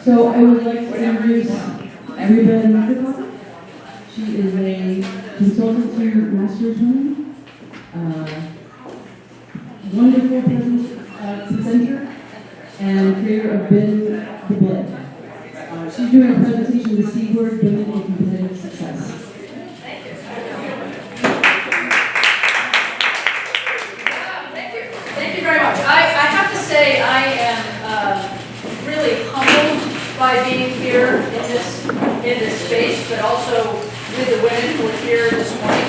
So I would like to introduce Reba Knickerbocker. She is a consultant to Masters Women, wonderful presenter, and creator of Been the Blend. She's doing a presentation to Seaboard Women in Competitive Success. Thank you very much. I have to say I am really humbled by being here in this space, but also with the women who are here this morning.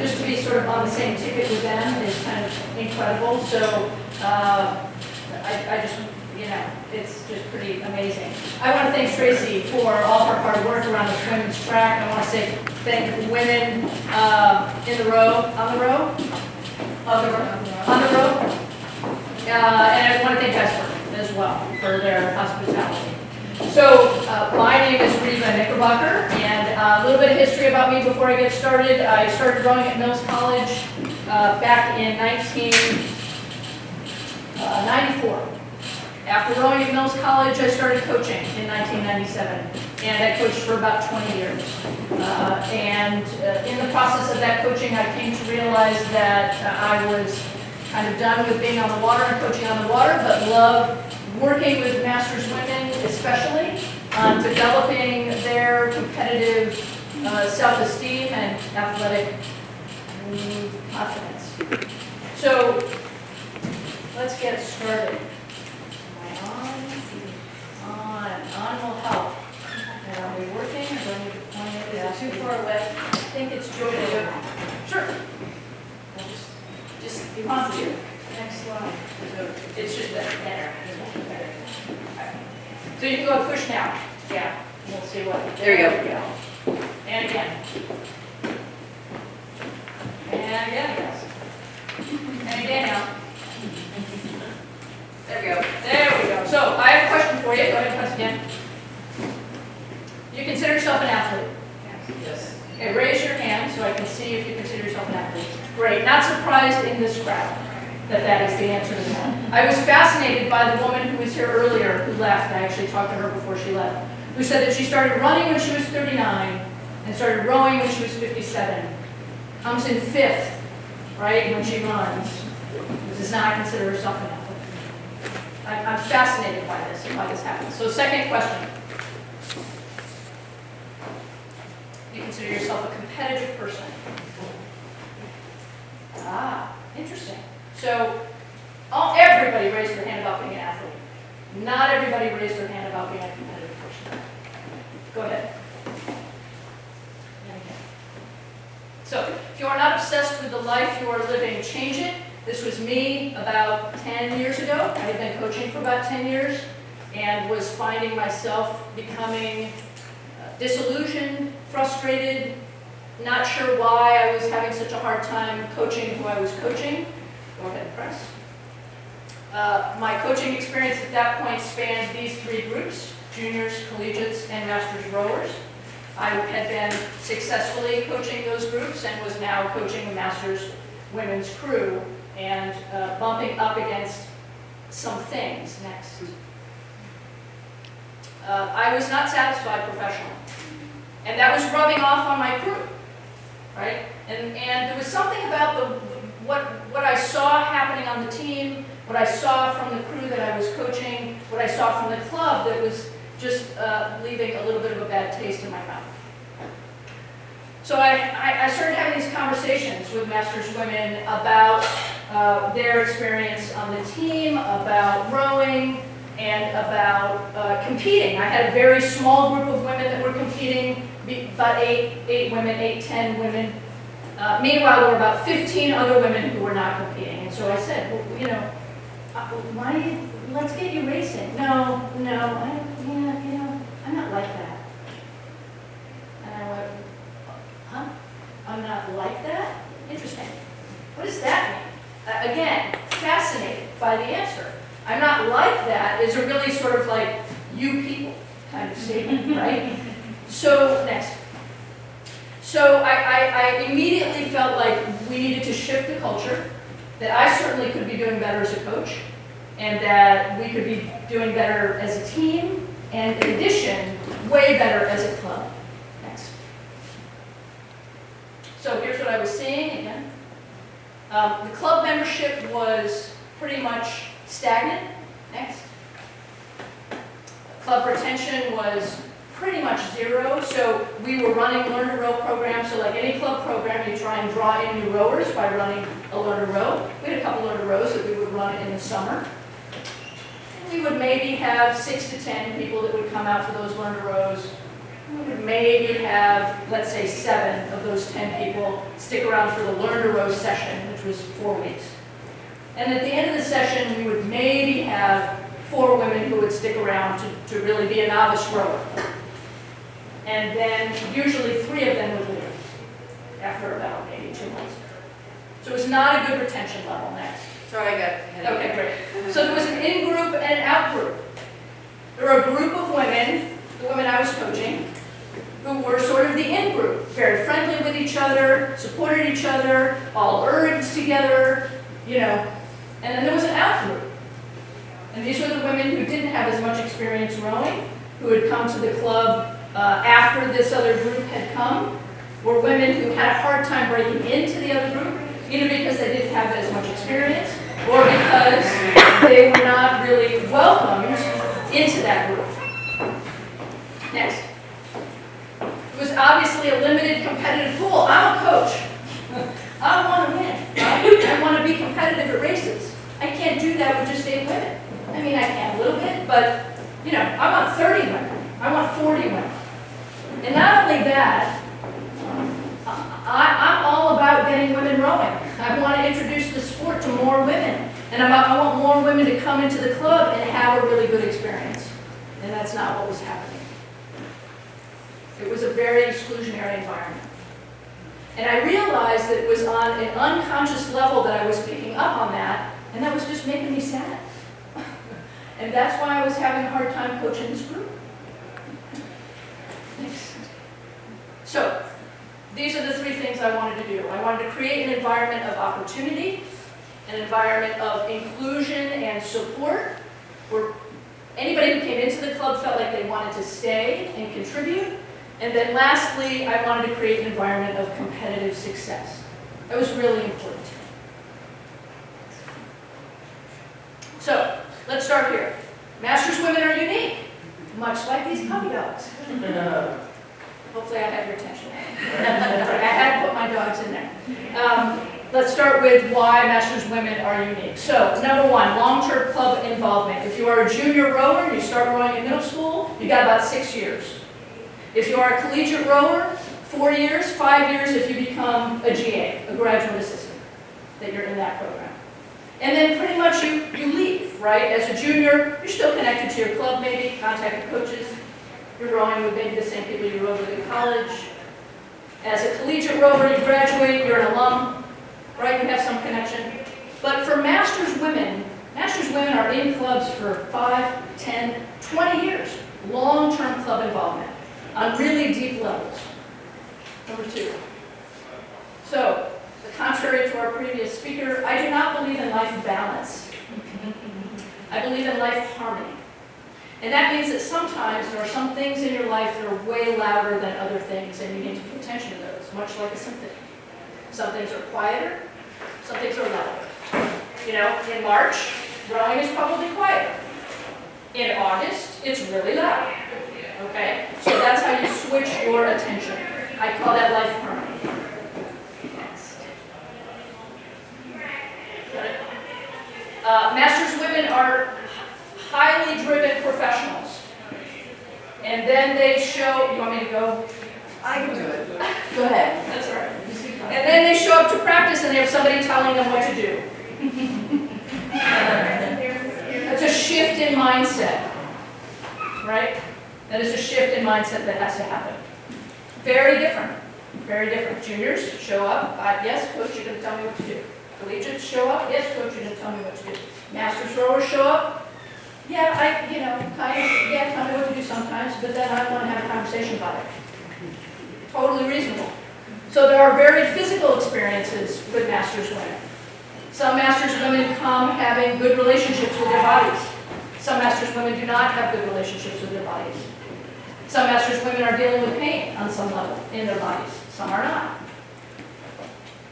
Just to be sort of on the same ticket with them is kind of incredible. So I just, it's just pretty amazing. I want to thank Tracy for all her hard work around this women's track. I want to say thank the women on the row. And I want to thank Vesper as well for their hospitality. So my name is Reba Knickerbocker, and a little bit of history about me before I get started. I started rowing at Mills College back in 1994. After rowing at Mills College, I started coaching in 1997, and I coached for about 20 years. And in the process of that coaching, I came to realize that I was kind of done with being on the water and coaching on the water, but love working with Masters women, especially on developing their competitive self-esteem and athletic confidence. So let's get started. On will help. And are we working? Or do I need to point it? Is it too far away? I think it's Joy to go. Sure. Just if you want to. Next slide. It's just better. Okay. So you can go push now. Yeah. We'll see what. There we go. And again. And again, yes. And again now. There we go. There we go. So I have a question for you. Go ahead and press again. Do you consider yourself an athlete? Yes. Okay, raise your hand so I can see if you consider yourself an athlete. Great. Not surprised in this crowd that is the answer to that. I was fascinated by the woman who was here earlier who left. I actually talked to her before she left. Who said that she started running when she was 39 and started rowing when she was 57. Comes in 5th, right, when she runs. Does not consider herself an athlete. I'm fascinated by this and why this happens. So second question. You consider yourself a competitive person. Ah, interesting. So everybody raised their hand about being an athlete. Not everybody raised their hand about being a competitive person. Go ahead. So if you are not obsessed with the life you are living, change it. This was me about 10 years ago. I had been coaching for about 10 years and was finding myself becoming disillusioned, frustrated, not sure why I was having such a hard time coaching who I was coaching. Go ahead and press. My coaching experience at that point spanned these 3 groups: juniors, collegiates, and Masters rowers. I had been successfully coaching those groups and was now coaching the Masters women's crew and bumping up against some things. Next. I was not satisfied professionally. And that was rubbing off on my crew, right? And there was something about what I saw happening on the team, what I saw from the crew that I was coaching, what I saw from the club that was just leaving a little bit of a bad taste in my mouth. So I started having these conversations with Masters women about their experience on the team, about rowing, and about competing. I had a very small group of women that were competing, about 8 women, 10 women. Meanwhile, there were about 15 other women who were not competing. And so I said, well, let's get you racing. No, I'm not like that. And I went, huh? I'm not like that? Interesting. What does that mean? Again, fascinated by the answer. I'm not like that is a really sort of like, you people kind of statement, right? So, next. So I immediately felt like we needed to shift the culture, that I certainly could be doing better as a coach, and that we could be doing better as a team, and in addition, way better as a club. Next. So here's what I was seeing again. The club membership was pretty much stagnant. Next. Club retention was pretty much zero, so we were running learn to row programs. So like any club program, you try and draw in new rowers by running a learn to row. We had a couple learn to rows that we would run in the summer. And we would maybe have 6 to 10 people that would come out for those learn to rows. We would maybe have, let's say, 7 of those 10 people stick around for the learn to row session, which was 4 weeks. And at the end of the session, we would maybe have 4 women who would stick around to really be a novice rower. And then usually 3 of them would leave after about maybe 2 months. So it was not a good retention level. Next. Sorry, I got ahead of you. Okay, great. So there was an in-group and an out-group. There were a group of women, the women I was coaching, who were sort of the in-group, very friendly with each other, supported each other, all ergs together, you know. And then there was an out-group. And these were the women who didn't have as much experience rowing, who had come to the club after this other group had come, were women who had a hard time breaking into the other group, either because they didn't have as much experience, or because they were not really welcomed into that group. Next. It was obviously a limited competitive pool. I'm a coach. I want to win. I want to be competitive at races. I can't do that with just 8 women. I mean, I can a little bit, but, you know, I want 30 women. I want 40 women. And not only that, I'm all about getting women rowing. I want to introduce the sport to more women. And I want more women to come into the club and have a really good experience. And that's not what was happening. It was a very exclusionary environment. And I realized that it was on an unconscious level that I was picking up on that, and that was just making me sad. And that's why I was having a hard time coaching this group. Next. So, these are the 3 things I wanted to do. I wanted to create an environment of opportunity, an environment of inclusion and support, where anybody who came into the club felt like they wanted to stay and contribute. And then lastly, I wanted to create an environment of competitive success. That was really important. So, let's start here. Masters women are unique, much like these puppy dogs. Hopefully I have your attention. I had to put my dogs in there. Let's start with why Masters women are unique. So, number 1, long-term club involvement. If you are a junior rower and you start rowing in middle school, you got about 6 years. If you are a collegiate rower, 4 years, 5 years if you become a GA, a graduate assistant, that you're in that program. And then pretty much you leave, right? As a junior, you're still connected to your club maybe, contact your coaches. You're rowing with maybe the same people you rowed with in college. As a collegiate rower, you graduate, you're an alum, right? You have some connection. But for Masters women are in clubs for 5, 10, 20 years. Long-term club involvement on really deep levels. Number 2. So, the contrary to our previous speaker, I do not believe in life balance. I believe in life harmony. And that means that sometimes there are some things in your life that are way louder than other things, and you need to pay attention to those, much like a symphony. Some things are quieter, some things are louder. You know, in March, rowing is probably quieter. In August, it's really loud. Okay? So that's how you switch your attention. I call that life harmony. Next. Got it? Masters women are highly driven professionals. And then they show, you want me to go? I can do it. Go ahead. That's all right. And then they show up to practice and they have somebody telling them what to do. That's a shift in mindset, right? That is a shift in mindset that has to happen. Very different. Very different. Juniors show up. Yes, coach, you're going to tell me what to do. Collegiates show up. Yes, coach, you're going to tell me what to do. Masters rowers show up. Yeah, tell me what to do sometimes, but then I want to have a conversation about it. Totally reasonable. So there are very physical experiences with Masters women. Some masters women come having good relationships with their bodies. Some masters women do not have good relationships with their bodies. Some masters women are dealing with pain on some level in their bodies. Some are not.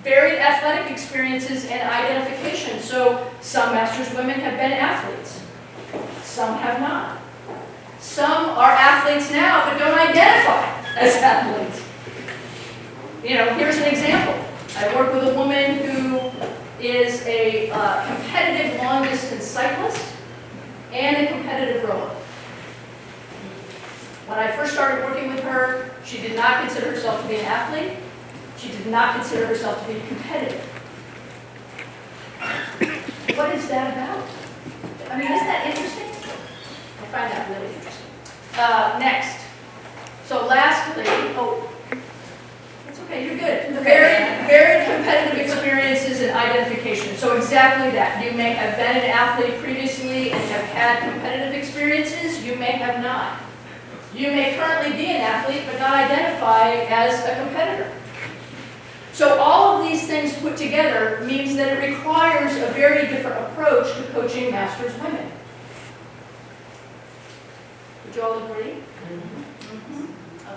Varied athletic experiences and identification. So some masters women have been athletes. Some have not. Some are athletes now but don't identify as athletes. Here's an example. I work with a woman who is a competitive long-distance cyclist and a competitive rower. When I first started working with her, she did not consider herself to be an athlete. She did not consider herself to be competitive. What is that about? I mean, isn't that interesting? I find that really interesting. Next. So lastly, it's okay, you're good. Varied competitive experiences and identification. So exactly that. You may have been an athlete previously and have had competitive experiences. You may have not. You may currently be an athlete but not identify as a competitor. So all of these things put together means that it requires a very different approach to coaching masters women. Would you all agree?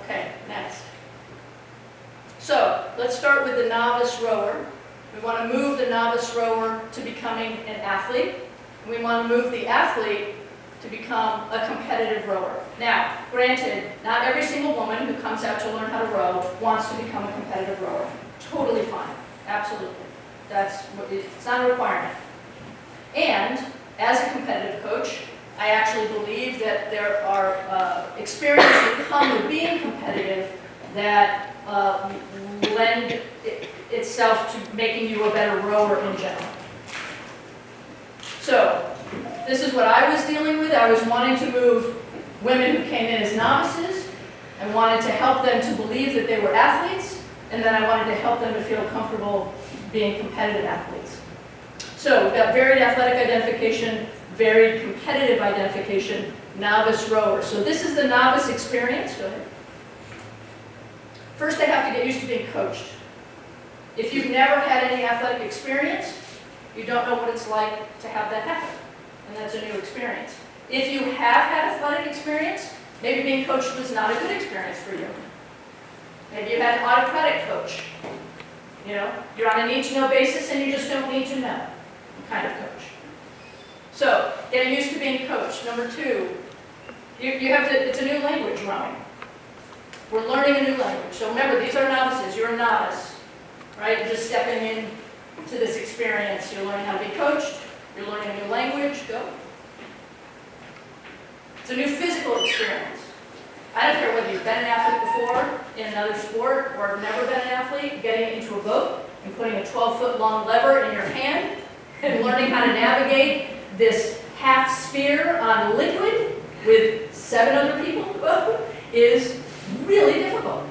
Okay, next. So let's start with the novice rower. We want to move the novice rower to becoming an athlete. We want to move the athlete to become a competitive rower. Now, granted, not every single woman who comes out to learn how to row wants to become a competitive rower. Totally fine. Absolutely. It's not a requirement. And as a competitive coach, I actually believe that there are experiences that come with being competitive that lend itself to making you a better rower in general. So, this is what I was dealing with. I was wanting to move women who came in as novices. I wanted to help them to believe that they were athletes, and then I wanted to help them to feel comfortable being competitive athletes. So we've got varied athletic identification, varied competitive identification, novice rower. So this is the novice experience. Go ahead. First, they have to get used to being coached. If you've never had any athletic experience, you don't know what it's like to have that happen. And that's a new experience. If you have had athletic experience, maybe being coached was not a good experience for you. Maybe you had an autocratic coach. You're on a need-to-know basis and you just don't need to know kind of coach. So, getting used to being coached. Number two, you have to, it's a new language, rowing. We're learning a new language. So remember, these are novices. You're a novice, right? You're just stepping in to this experience. You're learning how to be coached. You're learning a new language. Go. It's a new physical experience. I don't care whether you've been an athlete before in another sport or have never been an athlete, getting into a boat and putting a 12-foot long lever in your hand and learning how to navigate this half sphere on liquid with 7 other people is really difficult.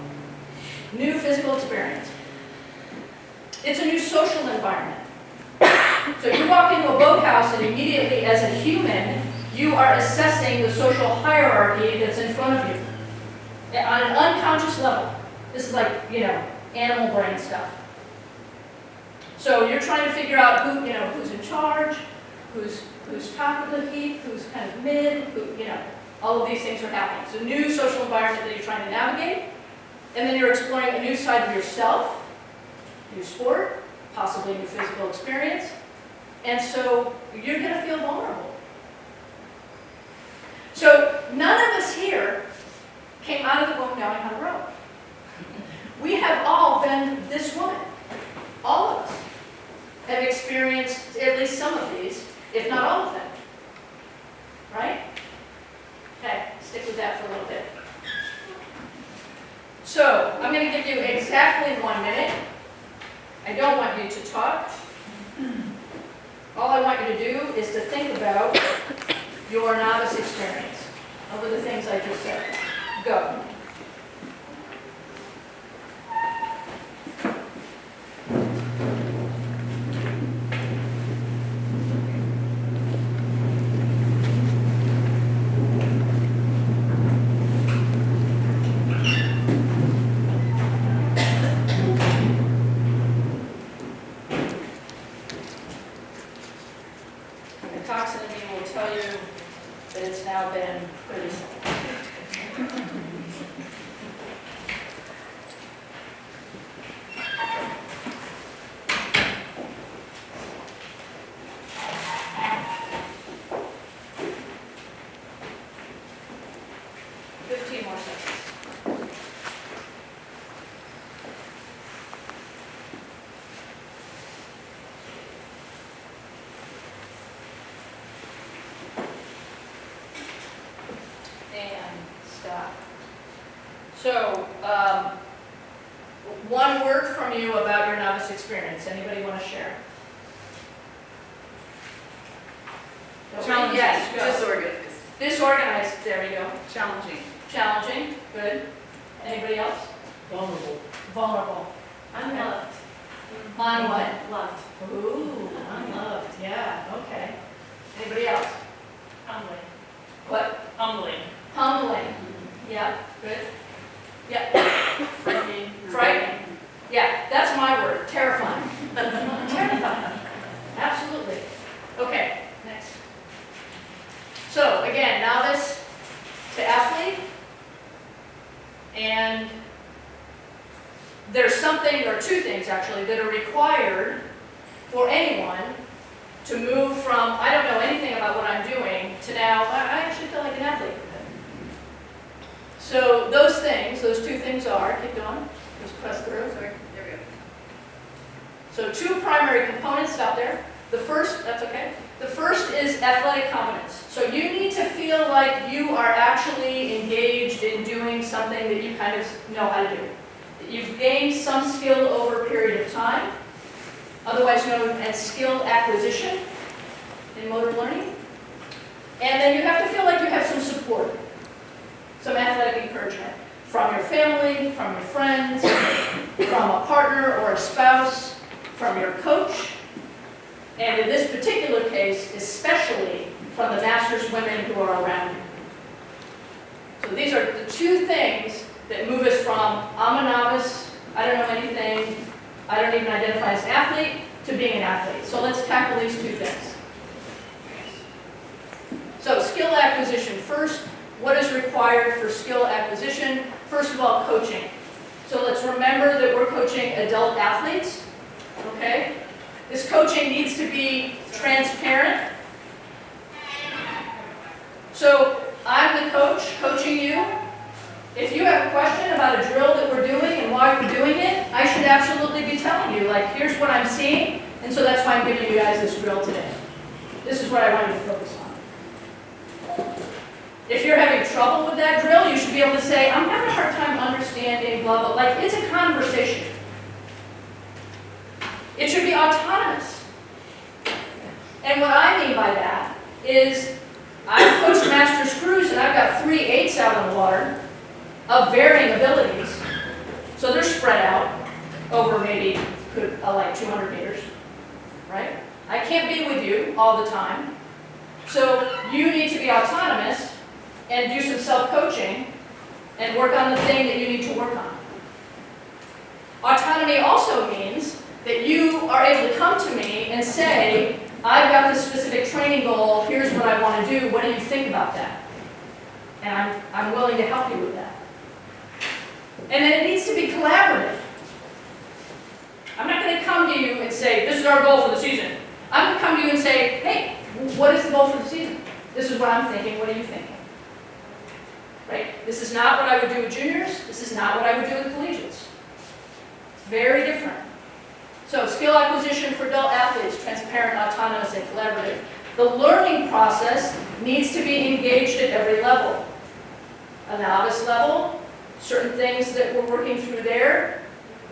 New physical experience. It's a new social environment. So you walk into a boathouse and immediately as a human, you are assessing the social hierarchy that's in front of you. On an unconscious level. This is like, animal brain stuff. So you're trying to figure out who's in charge, who's top of the heap, who's kind of mid, all of these things are happening. It's a new social environment that you're trying to navigate. And then you're exploring a new side of yourself, new sport, possibly new physical experience. And so you're going to feel vulnerable. So none of us here came out of the womb knowing how to row. We have all been this woman. All of us have experienced at least some of these, if not all of them. Right? Okay, stick with that for a little bit. So, I'm going to give you exactly 1 minute. I don't want you to talk. All I want you to do is to think about your novice experience over the things I just said. Go. but it's now been pretty simple. More seconds. And stop. So, one word from you about your novice experience. Anybody want to share? Challenging. Yes, go. Disorganized. Disorganized, there we go. Challenging. Challenging, good. Anybody else? Vulnerable. Vulnerable. Unloved. On what? Loved. Ooh, unloved, yeah, okay. Anybody else? Humbling. What? Humbling. Humbling, yeah, good. Yeah, Frightening. frightening. Yeah, that's my word, terrifying. Terrifying, absolutely. Okay, next. So, again, novice to athlete. And there's something, or two things actually, that are required for anyone to move from, I don't know anything about what I'm doing, to now, I actually feel like an athlete. So those things, those two things are, keep going, just press through. Sorry. There we go. So two primary components out there. The first, that's okay. The first is athletic competence. So you need to feel like you are actually engaged in doing something that you kind of know how to do. That you've gained some skill over a period of time, otherwise known as skill acquisition in motor learning. And then you have to feel like you have some support, some athletic encouragement from your family, from your friends, from a partner or a spouse, from your coach, and in this particular case, especially from the masters women who are around you. So these are the two things that move us from, I'm a novice, I don't know anything, I don't even identify as an athlete, to being an athlete. So let's tackle these two things. So skill acquisition first. What is required for skill acquisition? First of all, coaching. So let's remember that we're coaching adult athletes, okay? This coaching needs to be transparent. So I'm the coach coaching you. If you have a question about a drill that we're doing and why we're doing it, I should absolutely be telling you, like, here's what I'm seeing, and so that's why I'm giving you guys this drill today. This is what I want you to focus on. If you're having trouble with that drill, you should be able to say, I'm having a hard time understanding, blah, blah, like, it's a conversation. It should be autonomous. And what I mean by that is, I've coached master screws and I've got 3 8s out on the water of varying abilities. So they're spread out over maybe like 200 meters, right? I can't be with you all the time. So you need to be autonomous and do some self-coaching and work on the thing that you need to work on. Autonomy also means that you are able to come to me and say, I've got this specific training goal, here's what I want to do, what do you think about that? And I'm willing to help you with that. And then it needs to be collaborative. I'm not going to come to you and say, this is our goal for the season. I'm going to come to you and say, hey, what is the goal for the season? This is what I'm thinking, what are you thinking? Right? This is not what I would do with juniors, this is not what I would do with collegiates. It's very different. So skill acquisition for adult athletes, transparent, autonomous, and collaborative. The learning process needs to be engaged at every level. A novice level, certain things that we're working through there.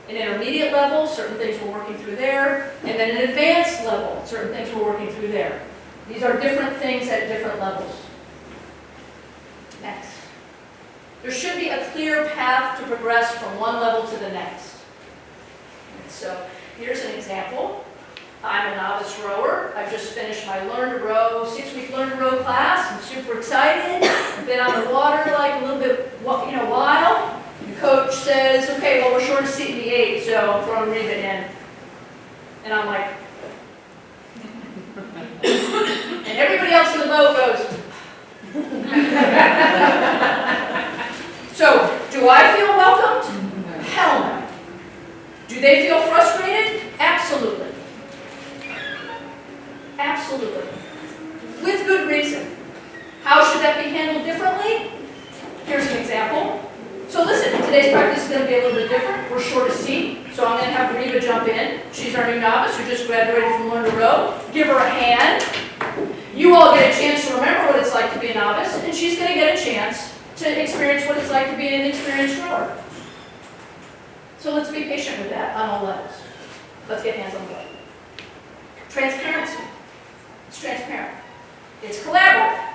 An intermediate level, certain things we're working through there. And then an advanced level, certain things we're working through there. These are different things at different levels. Next. There should be a clear path to progress from one level to the next. So here's an example. I'm a novice rower. I've just finished my Learn to Row, 6-week Learn to Row class. I'm super excited. I've been on the water like a little bit, while. The coach says, okay, well, we're short a seat in the 8, so I'm throwing Reba in. And I'm like, and everybody else in the boat goes, Do they feel frustrated? Absolutely. Absolutely. With good reason. How should that be handled differently? Here's an example. So listen, today's practice is going to be a little bit different. We're short a seat, so I'm going to have Reba jump in. She's our new novice who just graduated from Learn to Row. Give her a hand. You all get a chance to remember what it's like to be a novice, and she's going to get a chance to experience what it's like to be an experienced rower. So let's be patient with that on all levels. Let's get hands on the boat. Transparency. It's transparent. It's collaborative.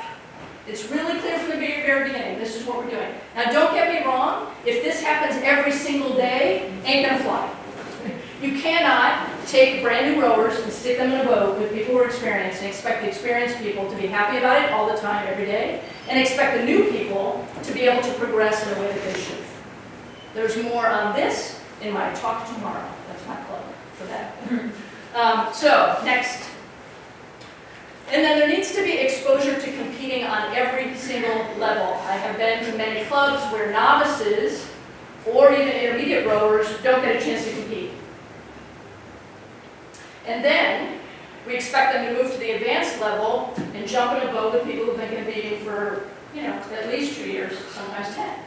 It's really clear from the very beginning. This is what we're doing. Now, don't get me wrong. If this happens every single day, ain't gonna fly. You cannot take brand new rowers and stick them in a boat with people who are experienced and expect the experienced people to be happy about it all the time, every day, and expect the new people to be able to progress in a way that they should. There's more on this in my talk tomorrow. That's my plug for that. So, next. And then there needs to be exposure to competing on every single level. I have been to many clubs where novices or even intermediate rowers don't get a chance to compete. And then we expect them to move to the advanced level and jump in a boat with people who've been competing for, at least 2 years, sometimes 10.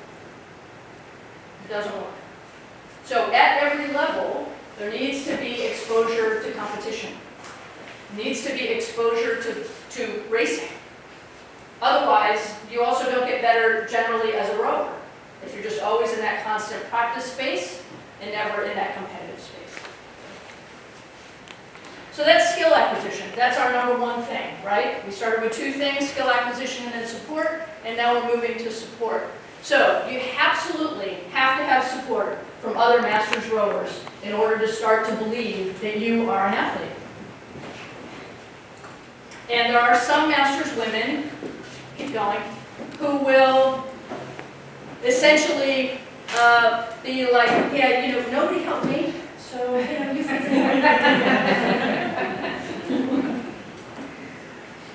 It doesn't work. So at every level, there needs to be exposure to competition. Needs to be exposure to racing. Otherwise, you also don't get better generally as a rower if you're just always in that constant practice space and never in that competitive space. So that's skill acquisition. That's our number one thing, right? We started with 2 things, skill acquisition and then support, and now we're moving to support. So you absolutely have to have support from other masters rowers in order to start to believe that you are an athlete. And there are some masters women, keep going, who will essentially be like, yeah, nobody helped me, so, you fix it.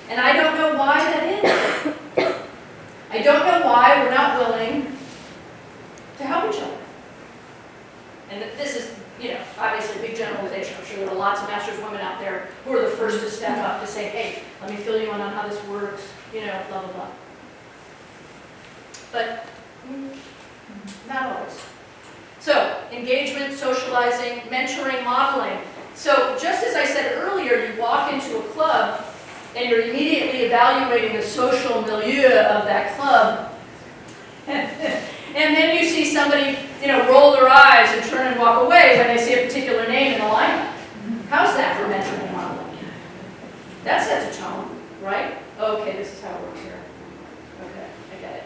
And I don't know why that is. I don't know why we're not willing to help each other. And this is, obviously a big generalization. I'm sure there are lots of masters women out there who are the first to step up to say, hey, let me fill you in on how this works, blah, blah, blah. But not always. So, engagement, socializing, mentoring, modeling. So, just as I said earlier, you walk into a club and you're immediately evaluating the social milieu of that club. And then you see somebody, roll their eyes and turn and walk away when they see a particular name in the lineup. How's that for mentoring and modeling? That sets a tone, right? Okay, this is how it works here. Okay, I get it.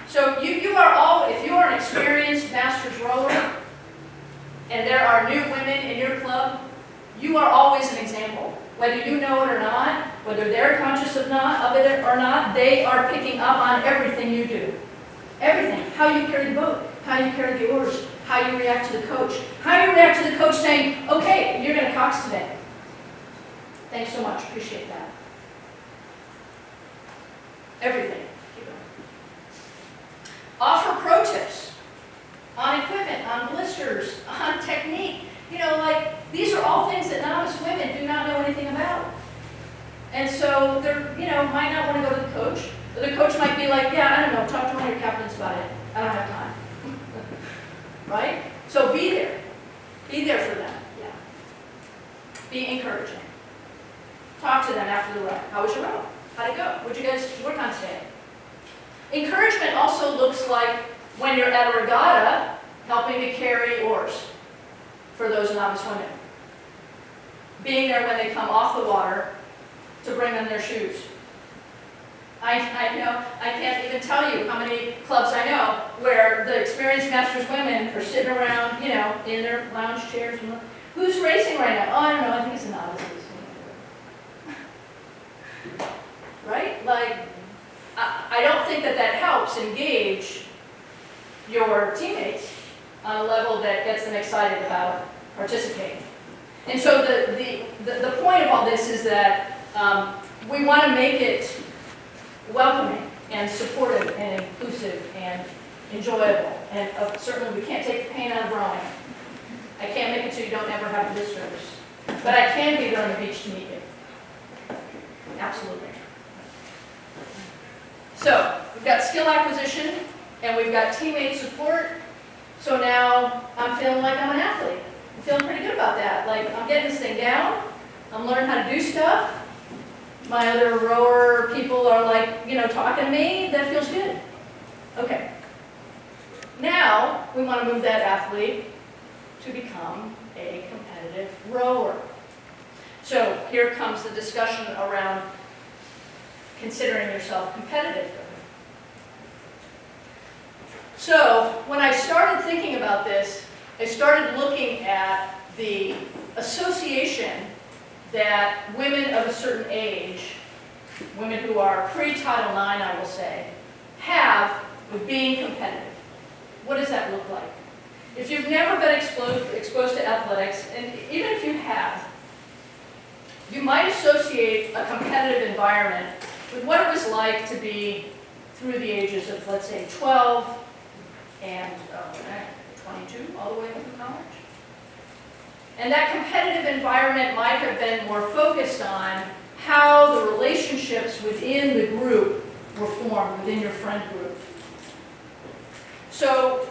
So you are all, if you are an experienced masters rower, and there are new women in your club, you are always an example. Whether you know it or not, whether they're conscious of it or not, they are picking up on everything you do. Everything. How you carry the boat, how you carry the oars, how you react to the coach, how you react to the coach saying, okay, you're going to cox today. Thanks so much. Appreciate that. Everything. Keep going. Offer pro tips on equipment, on blisters, on technique. These are all things that novice women do not know anything about. And so they're, might not want to go to the coach. Or the coach might be like, yeah, I don't know, talk to one of your captains about it. I don't have time. Right? So be there. Be there for them. Yeah. Be encouraging. Talk to them after the row. How was your row? How'd it go? What'd you guys work on today? Encouragement also looks like when you're at a regatta, helping to carry oars for those novice women. Being there when they come off the water to bring them their shoes. I know, I can't even tell you how many clubs I know where the experienced masters women are sitting around, in their lounge chairs. And who's racing right now? Oh, I don't know, I think it's a novice. Right? I don't think that helps engage your teammates on a level that gets them excited about participating. And so the point of all this is that we want to make it welcoming and supportive and inclusive and enjoyable. And certainly we can't take the pain out of rowing. I can't make it so you don't ever have visitors. But I can be there on the beach to meet you. Absolutely. So, we've got skill acquisition, and we've got teammate support. So now, I'm feeling like I'm an athlete. I'm feeling pretty good about that. Like, I'm getting this thing down. I'm learning how to do stuff. My other rower people are like, talking to me. That feels good. Okay. Now, we want to move that athlete to become a competitive rower. So here comes the discussion around considering yourself competitive. So when I started thinking about this, I started looking at the association that women of a certain age, women who are pre-Title IX, I will say, have with being competitive. What does that look like? If you've never been exposed to athletics, and even if you have, you might associate a competitive environment with what it was like to be through the ages of, let's say, 12 and 22, all the way through college. And that competitive environment might have been more focused on how the relationships within the group were formed, within your friend group. So,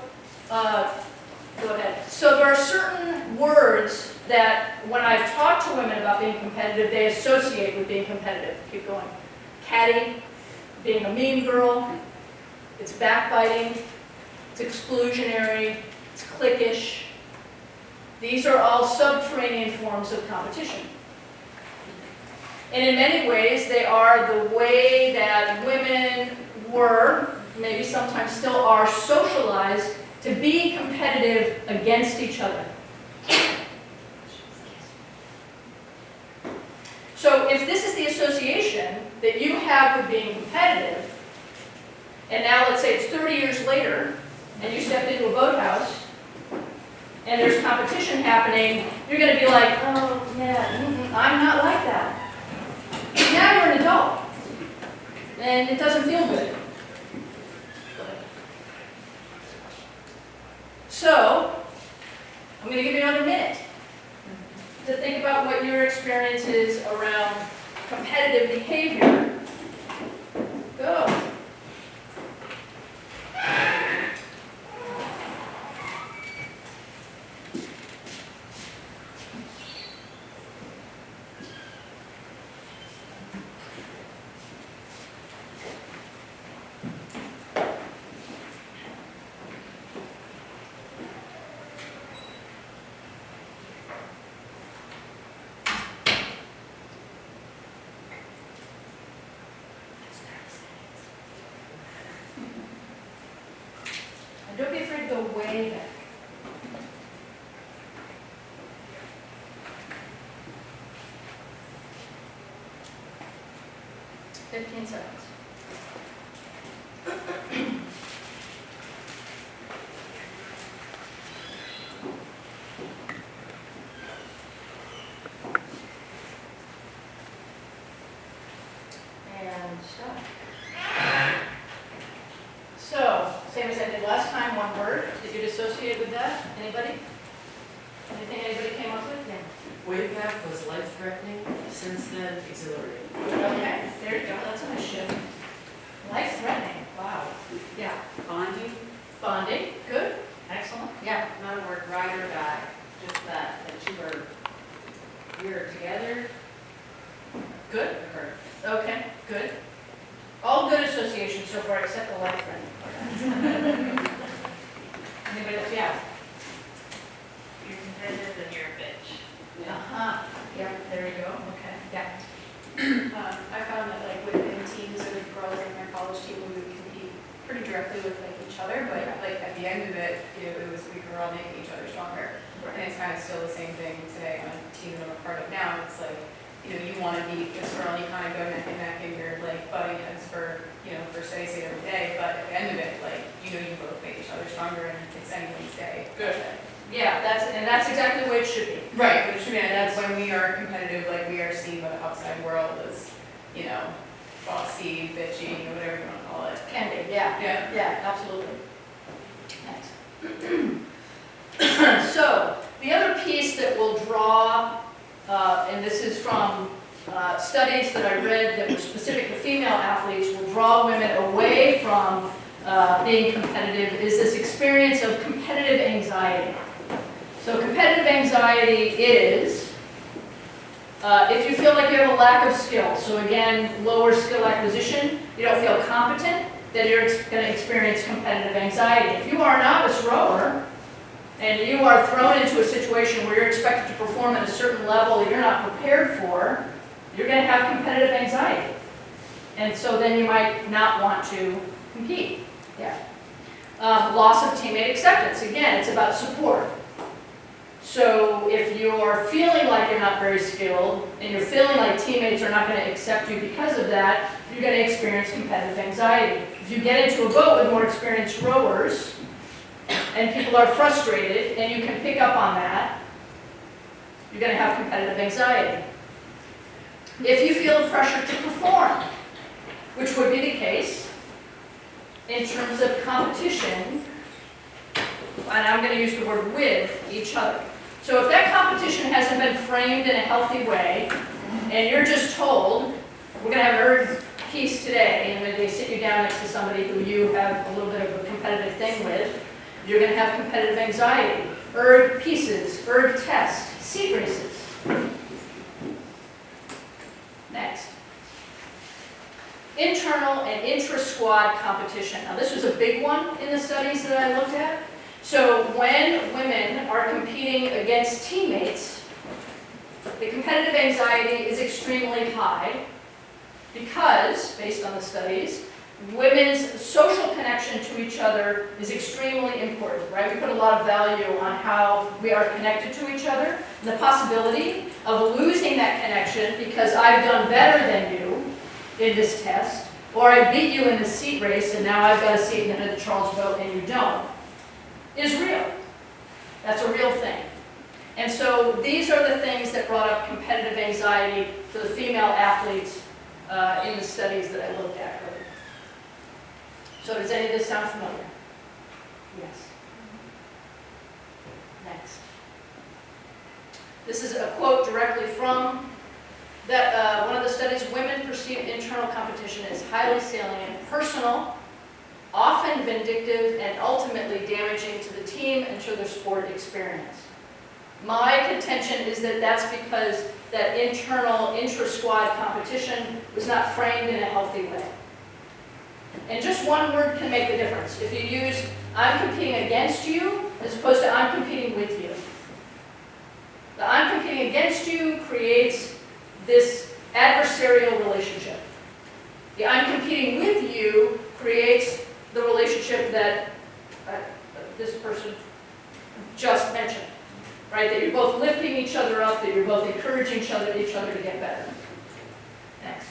go ahead. So there are certain words that when I talk to women about being competitive, they associate with being competitive. Keep going. Catty, being a mean girl, it's backbiting, it's exclusionary, it's cliquish. These are all subterranean forms of competition. And in many ways, they are the way that women were, maybe sometimes still are, socialized to be competitive against each other. So if this is the association that you have with being competitive, and now let's say it's 30 years later, and you stepped into a boathouse, and there's competition happening, you're going to be like, oh, yeah, I'm not like that. Now you're an adult, and it doesn't feel good. So, I'm going to give you another minute to think about what your experience is around competitive behavior. Go. Don't be afraid to go way back. $15 seconds. And stop. So, same as I did last time, one word that you'd associate with that. Anybody? Anything anybody came up with? Yeah. Way back was life-threatening, since then exhilarating. Okay, there you go. That's a nice shift. Life-threatening. Wow. Yeah. Bonding, Bonding. Good. Excellent. Yeah. not a word ride or die, just that we were together, Good. it hurt. Okay. Good. All good associations so far, except the life-threatening. Anybody else? Yeah. You're competitive and you're a bitch. Uh-huh. Yeah, there you go. Okay. Yeah. I found that like within teams or with girls in our college team, we would compete pretty directly with like each other, but like at the end of it, it was we were all making each other stronger. And it's kind of still the same thing today on a team that I'm a part of now. It's like, you want to beat this girl and you kind of go neck and neck and you're like butting heads for steady state every day, but at the end of it, like, you both make each other stronger and it's anyone's day. Good. Yeah, that's exactly the way it should be. Right, but it should be, and that's when we are competitive, like we are seen by the outside world as, bossy, bitchy, whatever you want to call it. Can be, yeah. Yeah. Yeah, absolutely. Thanks. So, the other piece that will draw, and this is from studies that I read that were specific to female athletes, will draw women away from being competitive, is this experience of competitive anxiety. So competitive anxiety is if you feel like you have a lack of skill, so again, lower skill acquisition, you don't feel competent, then you're going to experience competitive anxiety. If you are a novice rower, and you are thrown into a situation where you're expected to perform at a certain level that you're not prepared for, you're going to have competitive anxiety. And so then you might not want to compete. Yeah. Loss of teammate acceptance. Again, it's about support. So if you're feeling like you're not very skilled, and you're feeling like teammates are not going to accept you because of that, you're going to experience competitive anxiety. If you get into a boat with more experienced rowers, and people are frustrated, and you can pick up on that, you're going to have competitive anxiety. If you feel the pressure to perform, which would be the case in terms of competition, and I'm going to use the word with each other. So if that competition hasn't been framed in a healthy way, and you're just told, we're going to have an erg piece today, and when they sit you down next to somebody who you have a little bit of a competitive thing with, you're going to have competitive anxiety. Erg pieces, erg tests, seat races. Next. Internal and intra-squad competition. Now this was a big one in the studies that I looked at. So when women are competing against teammates, the competitive anxiety is extremely high because, based on the studies, women's social connection to each other is extremely important, right? We put a lot of value on how we are connected to each other. The possibility of losing that connection because I've done better than you in this test, or I beat you in the seat race and now I've got a seat in the head of the Charles boat and you don't, is real. That's a real thing. And so these are the things that brought up competitive anxiety for the female athletes in the studies that I looked at earlier. So does any of this sound familiar? Yes. Next. This is a quote directly from that one of the studies. Women perceive internal competition as highly salient, personal, often vindictive, and ultimately damaging to the team and to the sport experience. My contention is that that's because that internal intra-squad competition was not framed in a healthy way. And just one word can make the difference. If you use, I'm competing against you, as opposed to I'm competing with you. The I'm competing against you creates this adversarial relationship. The I'm competing with you creates the relationship that this person just mentioned. Right? That you're both lifting each other up, that you're both encouraging each other to get better. Next.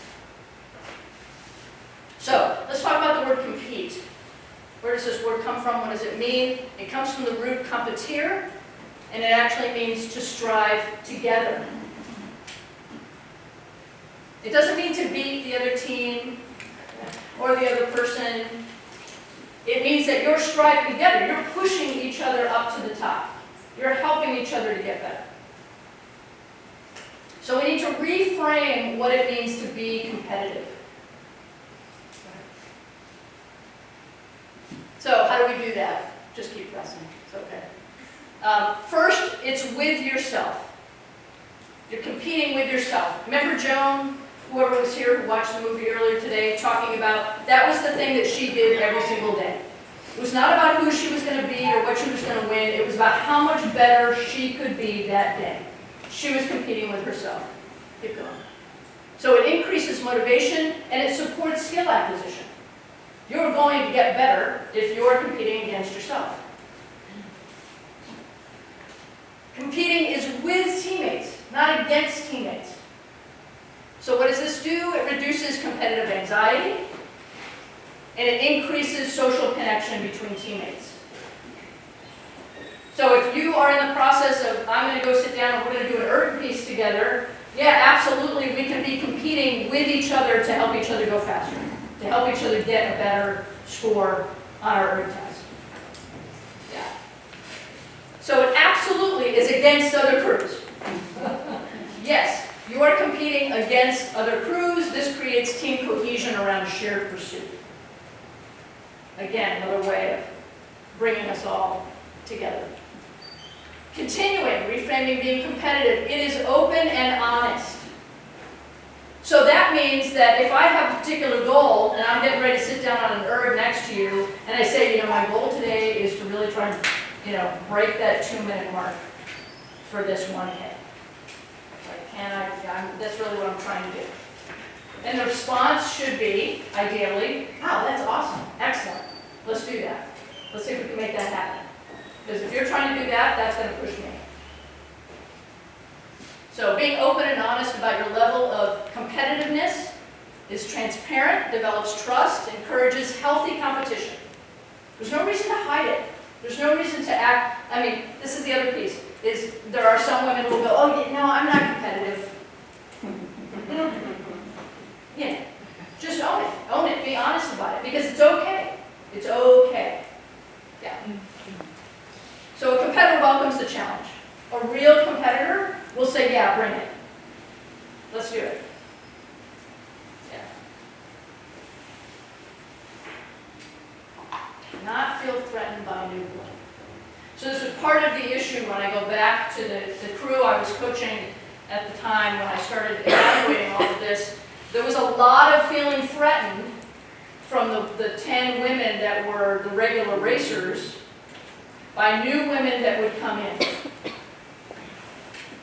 So, let's talk about the word compete. Where does this word come from? What does it mean? It comes from the root competere, and it actually means to strive together. It doesn't mean to beat the other team or the other person. It means that you're striving together. You're pushing each other up to the top. You're helping each other to get better. So we need to reframe what it means to be competitive. So how do we do that? Just keep pressing. It's okay. First, it's with yourself. You're competing with yourself. Remember Joan, whoever was here who watched the movie earlier today, talking about that was the thing that she did every single day. It was not about who she was going to be or what she was going to win. It was about how much better she could be that day. She was competing with herself. Keep going. So it increases motivation and it supports skill acquisition. You're going to get better if you're competing against yourself. Competing is with teammates, not against teammates. So what does this do? It reduces competitive anxiety. And it increases social connection between teammates. So if you are in the process of, I'm going to go sit down and we're going to do an erg piece together, yeah, absolutely, we can be competing with each other to help each other go faster, to help each other get a better score on our erg test. Yeah. So it absolutely absolutely is against other crews. Yes, you are competing against other crews. This creates team cohesion around a shared pursuit. Again, another way of bringing us all together. Continuing, reframing being competitive. It is open and honest. So that means that if I have a particular goal and I'm getting ready to sit down on an erg next to you and I say, you know, my goal today is to really try and, you know, break that 2-minute mark for this 1K. Like, that's really what I'm trying to do. And the response should be, ideally, wow, that's awesome, excellent, let's do that. Let's see if we can make that happen. Because if you're trying to do that, that's going to push me. So being open and honest about your level of competitiveness is transparent, develops trust, encourages healthy competition. There's no reason to hide it. There's no reason to act, I mean, this is the other piece, is there are some women who will go, oh, yeah, no, I'm not competitive. Yeah, just own it, be honest about it, because it's okay. It's okay. Yeah. So a competitor welcomes the challenge. A real competitor will say, yeah, bring it. Let's do it. Yeah. Not feel threatened by new blood. So this was part of the issue when I go back to the crew I was coaching at the time when I started evaluating all of this. There was a lot of feeling threatened from the 10 women that were the regular racers by new women that would come in.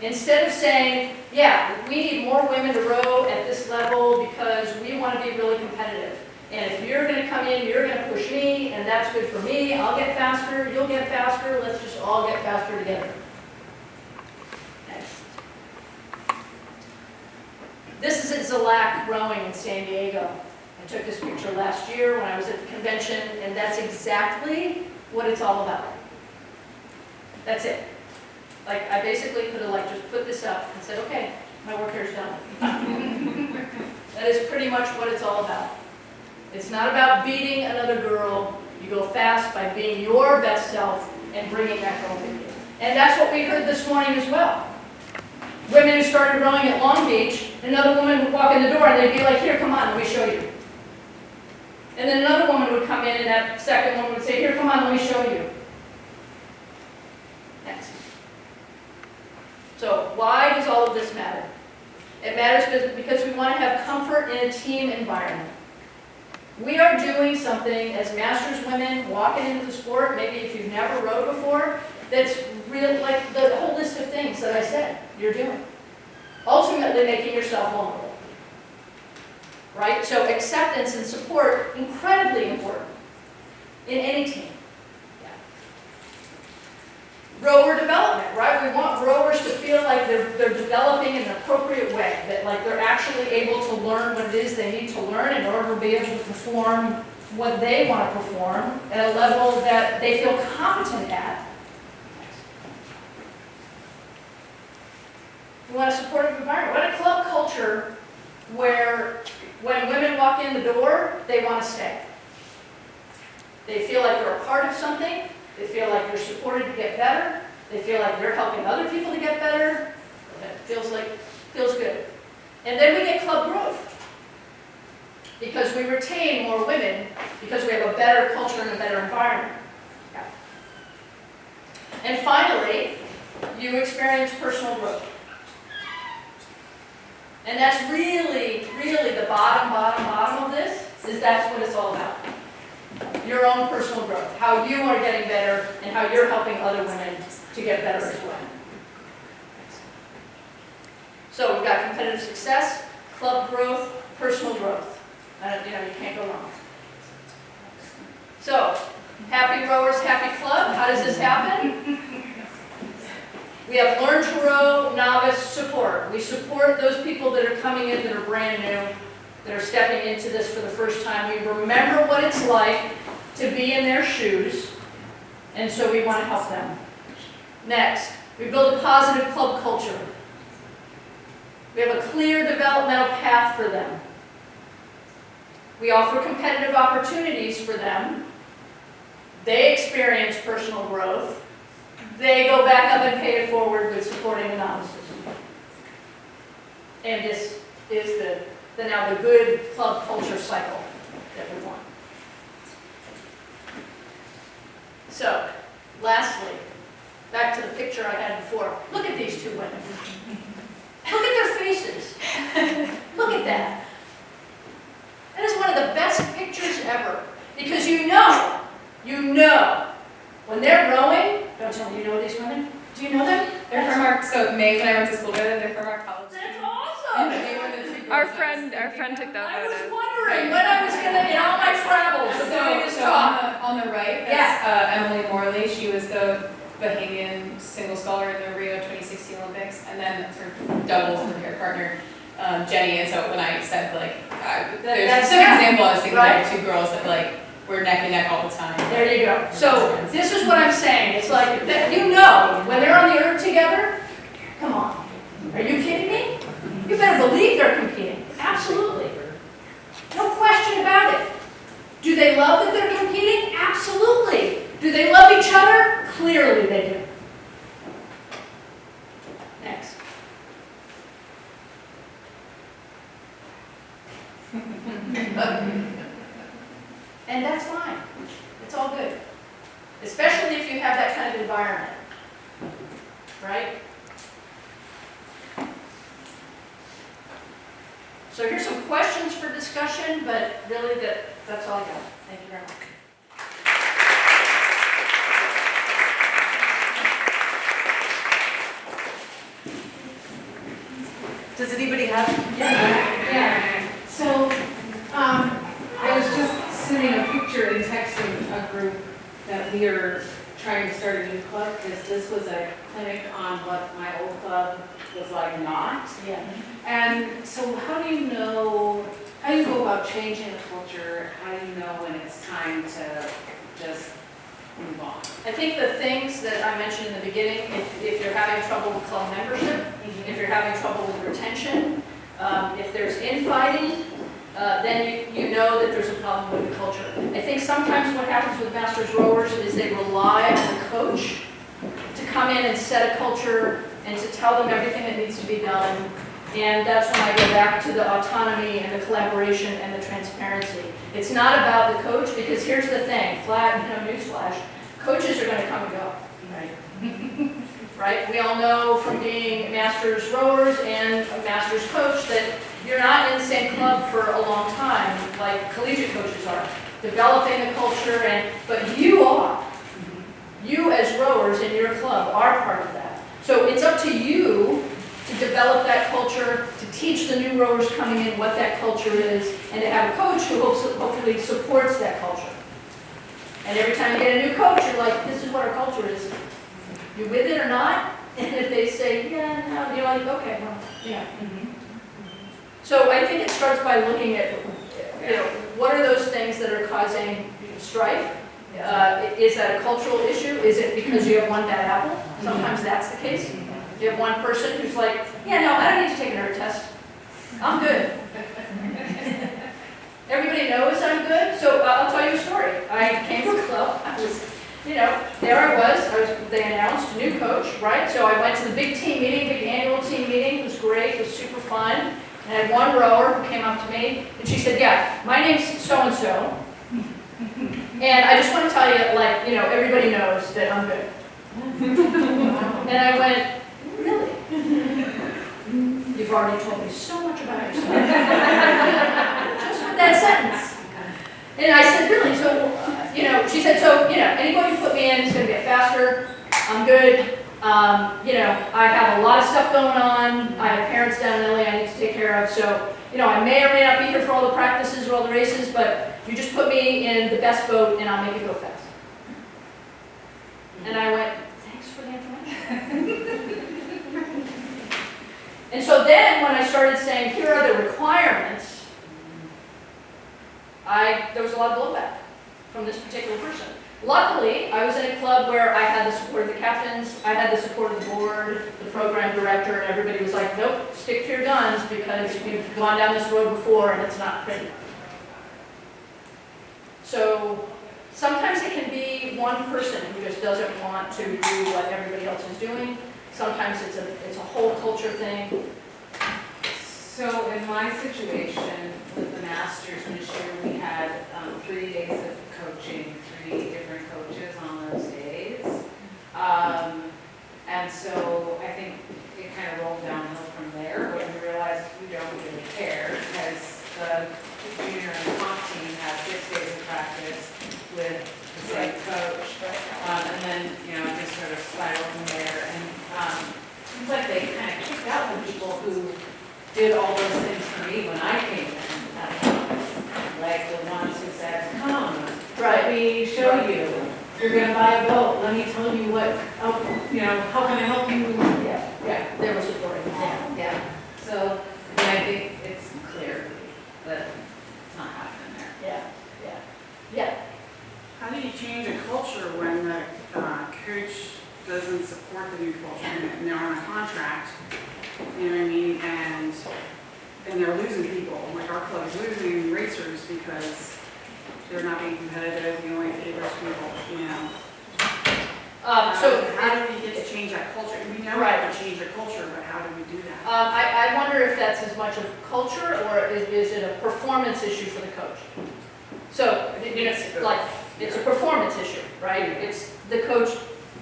Instead of saying, yeah, we need more women to row at this level because we want to be really competitive. And if you're going to come in, you're going to push me, and that's good for me. I'll get faster, you'll get faster, let's just all get faster together. Next. This is at Zalac Rowing in San Diego. I took this picture last year when I was at the convention, and that's exactly what it's all about. That's it. Like, I basically could have like just put this up and said, okay, my work here is done. That is pretty much what it's all about. It's not about beating another girl. You go fast by being your best self and bringing that girl with you. And that's what we heard this morning as well. Women who started rowing at Long Beach, another woman would walk in the door and they'd be like, here, come on, let me show you. And then another woman would come in and that second woman would say, here, come on, let me show you. Next. So why does all of this matter? It matters because we want to have comfort in a team environment. We are doing something as masters women walking into the sport, maybe if you've never rowed before, that's real, like the whole list of things that I said you're doing. Ultimately making yourself vulnerable. Right? So acceptance and support, incredibly important in any team. Rower development, right? We want rowers to feel like they're developing in an appropriate way, that like they're actually able to learn what it is they need to learn in order to be able to perform what they want to perform at a level that they feel competent at. We want a supportive environment. We want a club culture where when women walk in the door, they want to stay. They feel like they're a part of something. They feel like they're supported to get better. They feel like they're helping other people to get better. That feels good. And then we get club growth. Because we retain more women, because we have a better culture and a better environment. Yeah. And finally, you experience personal growth. And that's really, really the bottom of this, is that's what it's all about. Your own personal growth, how you are getting better and how you're helping other women to get better as well. So we've got competitive success, club growth, personal growth. You can't go wrong. So, happy rowers, happy club. How does this happen? We have learn to row, novice support. We support those people that are coming in that are brand new, that are stepping into this for the first time. We remember what it's like to be in their shoes, and so we want to help them. Next, we build a positive club culture. We have a clear developmental path for them. We offer competitive opportunities for them. They experience personal growth, they go back up and pay it forward with supporting the novices. And this is now the good club culture cycle that we want. So, lastly, back to the picture I had before. Look at these two women. Look at their faces. Look at that. That is one of the best pictures ever. Because you know, when they're rowing, don't tell me you know these women. Do you know them? They're from our, so May, when I went to school together, they're from our college. That's awesome. And they were the two Our girls. friend took that I was photo. wondering when I was gonna, in all my travels, of doing this talk. On the right, that's Emily Morley. She was the Bahamian single scholar in the Rio 2016 Olympics, and then sort of doubles with her partner, Jenny. And so when I said there's a specific example, I was thinking of two girls that were neck and neck all the time. There you go. So this is what I'm saying. It's like, you know, when they're on the earth together, come on. Are you kidding me? You better believe they're competing. Absolutely. No question about it. Do they love that they're competing? Absolutely. Do they love each other? Clearly they do. Next. And that's fine. It's all good. Especially if you have that kind of environment. Right? So here's some questions for discussion, but really that's all I got. Thank you very much. Does anybody have? Yeah. So, I was just sending a picture and texting a group that we are trying to start a new club, because this was a clinic on what my old club was like not. Yeah. And so how do you know, how do you go about changing the culture? How do you know when it's time to just move on? I think the things that I mentioned in the beginning, if you're having trouble with club membership, if you're having trouble with retention, if there's infighting, then you know that there's a problem with the culture. I think sometimes what happens with Masters Rowers is they rely on the coach to come in and set a culture and to tell them everything that needs to be done. And that's when I go back to the autonomy and the collaboration and the transparency. It's not about the coach, because here's the thing, newsflash, coaches are going to come and go. Right? Right? We all know from being Masters Rowers and a Masters coach that you're not in the same club for a long time like collegiate coaches are, developing the culture, but you are. You as rowers in your club are part of that. So it's up to you to develop that culture, to teach the new rowers coming in what that culture is, and to have a coach who hopefully supports that culture. And every time you get a new coach, you're like, this is what our culture is. You with it or not? And if they say, yeah, no, you're like, okay, well, yeah. So I think it starts by looking at, what are those things that are causing strife? Is that a cultural issue? Is it because you have one bad apple? Sometimes that's the case. You have one person who's like, yeah, no, I don't need to take a nerd test. I'm good. Everybody knows I'm good. So I'll tell you a story. I came to a club. I was, there I was. They announced a new coach, right? So I went to the big team meeting, big annual team meeting. It was great. It was super fun. And I had one rower who came up to me, and she said, yeah, my name's so-and-so. And I just want to tell you, everybody knows that I'm good. And I went, really? You've already told me so much about yourself. Just with that sentence. And I said, really? So, she said, so, any boat you put me in is going to get faster. I'm good. I have a lot of stuff going on. I have parents down in LA I need to take care of. So, I may or may not be here for all the practices or all the races, but you just put me in the best boat and I'll make it go fast. And I went, thanks for the information. And so then when I started saying, here are the requirements, there was a lot of blowback from this particular person. Luckily, I was in a club where I had the support of the captains, I had the support of the board, the program director, and everybody was like, nope, stick to your guns because we've gone down this road before and it's not pretty. So Sometimes it can be one person who just doesn't want to do what everybody else is doing. Sometimes it's a whole culture thing. So in my situation with the Masters this year, we had 3 days of coaching, 3 different coaches on those days. And so I think it kind of rolled downhill from there, but we realized we don't really care because the junior and comp team had 6 days of practice with the same coach. And then, it just sort of spiraled from there. And it seems like they kind of kicked out the people who did all those things for me when I came in as an office. Like the ones who said, come, let me show you. You're gonna buy a boat, let me tell you what, how can I help you? Yeah, there was a story. Yeah. So, I think it's clear that it's not happening there. Yeah. How do you change a culture when the coach doesn't support the new culture and they're on a contract, you know what I mean, and they're losing people, like our club is losing racers because they're not being competitive, the only favors people, So how do we get to change that culture? We know how to change a culture, but how do we do that? I wonder if that's as much of culture or is it a performance issue for the coach? So, it's a performance issue, right? It's the coach,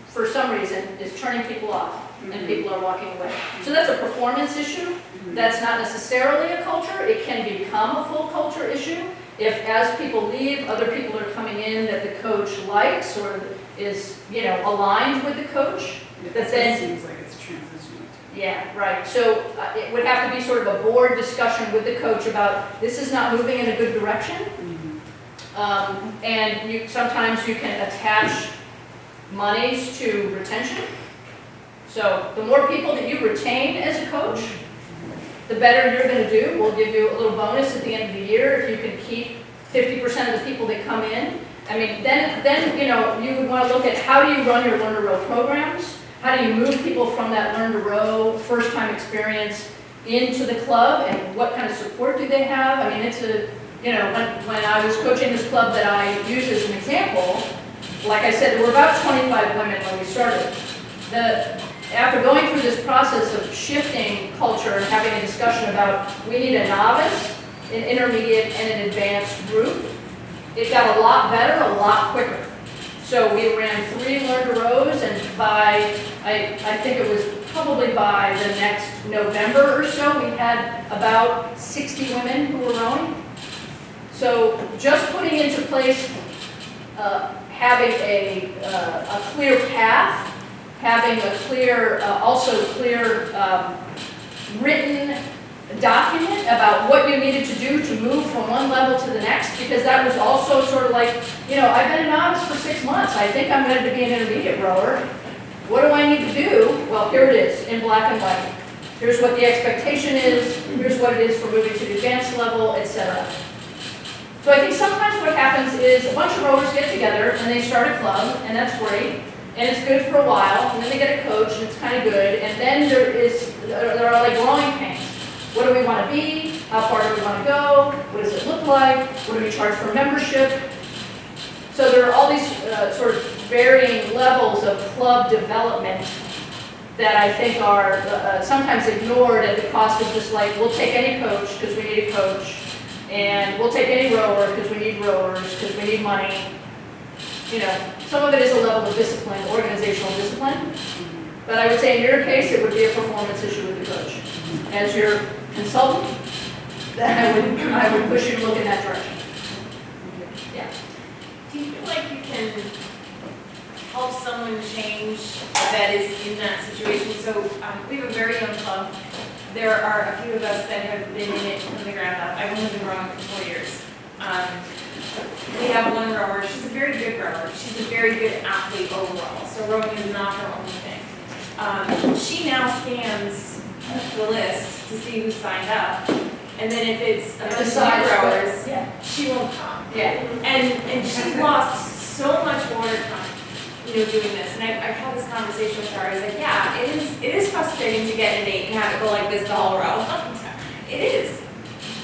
for some reason, is turning people off and people are walking away. So that's a performance issue. That's not necessarily a culture. It can become a full culture issue if, as people leave, other people are coming in that the coach likes or is, aligned with the coach. That then seems like it's transitioning. Yeah, right. So it would have to be sort of a board discussion with the coach about this is not moving in a good direction. And sometimes you can attach monies to retention. So the more people that you retain as a coach, the better you're going to do. We'll give you a little bonus at the end of the year if you can keep 50% of the people that come in. I mean, then you would want to look at how do you run your Learn to Row programs? How do you move people from that Learn to Row first-time experience into the club, and what kind of support do they have? I mean, it's when I was coaching this club that I use as an example, like I said, there were about 25 women when we started. After going through this process of shifting culture and having a discussion about we need a novice, an intermediate, and an advanced group, it got a lot better, a lot quicker. So we ran 3 Learn to Rows, and by, I think it was probably by the next November or so, we had about 60 women who were rowing. So just putting into place, having a clear path, having a clear, written document about what you needed to do to move from one level to the next, because that was also sort of like, I've been a novice for 6 months. I think I'm ready to be an intermediate rower. What do I need to do? Well, here it is in black and white. Here's what the expectation is. Here's what it is for moving to the advanced level, etc. So I think sometimes what happens is a bunch of rowers get together and they start a club, and that's great. And it's good for a while, and then they get a coach, and it's kind of good. And then there are like growing pains. What do we want to be? How far do we want to go? What does it look like? What do we charge for membership? So there are all these sort of varying levels of club development that I think are sometimes ignored at the cost of just like, we'll take any coach because we need a coach, and we'll take any rower because we need rowers, because we need money. Some of it is a level of discipline, organizational discipline. But I would say in your case, it would be a performance issue with the coach. As your consultant, then I would push you to look in that direction. Yeah. Do you feel like you can help someone change that is in that situation? So we have a very young club. There are a few of us that have been in it from the ground up. I've only been rowing for 4 years. We have one rower. She's a very good rower. She's a very good athlete overall. So rowing is not her only thing. She now scans the list to see who signed up. And then if it's Decides rowers, yeah. she won't come. Yeah. And she's lost so much water time, doing this. And I've had this conversation with her. I was like, yeah, it is frustrating to get an 8 and have it go like this the whole row. It is.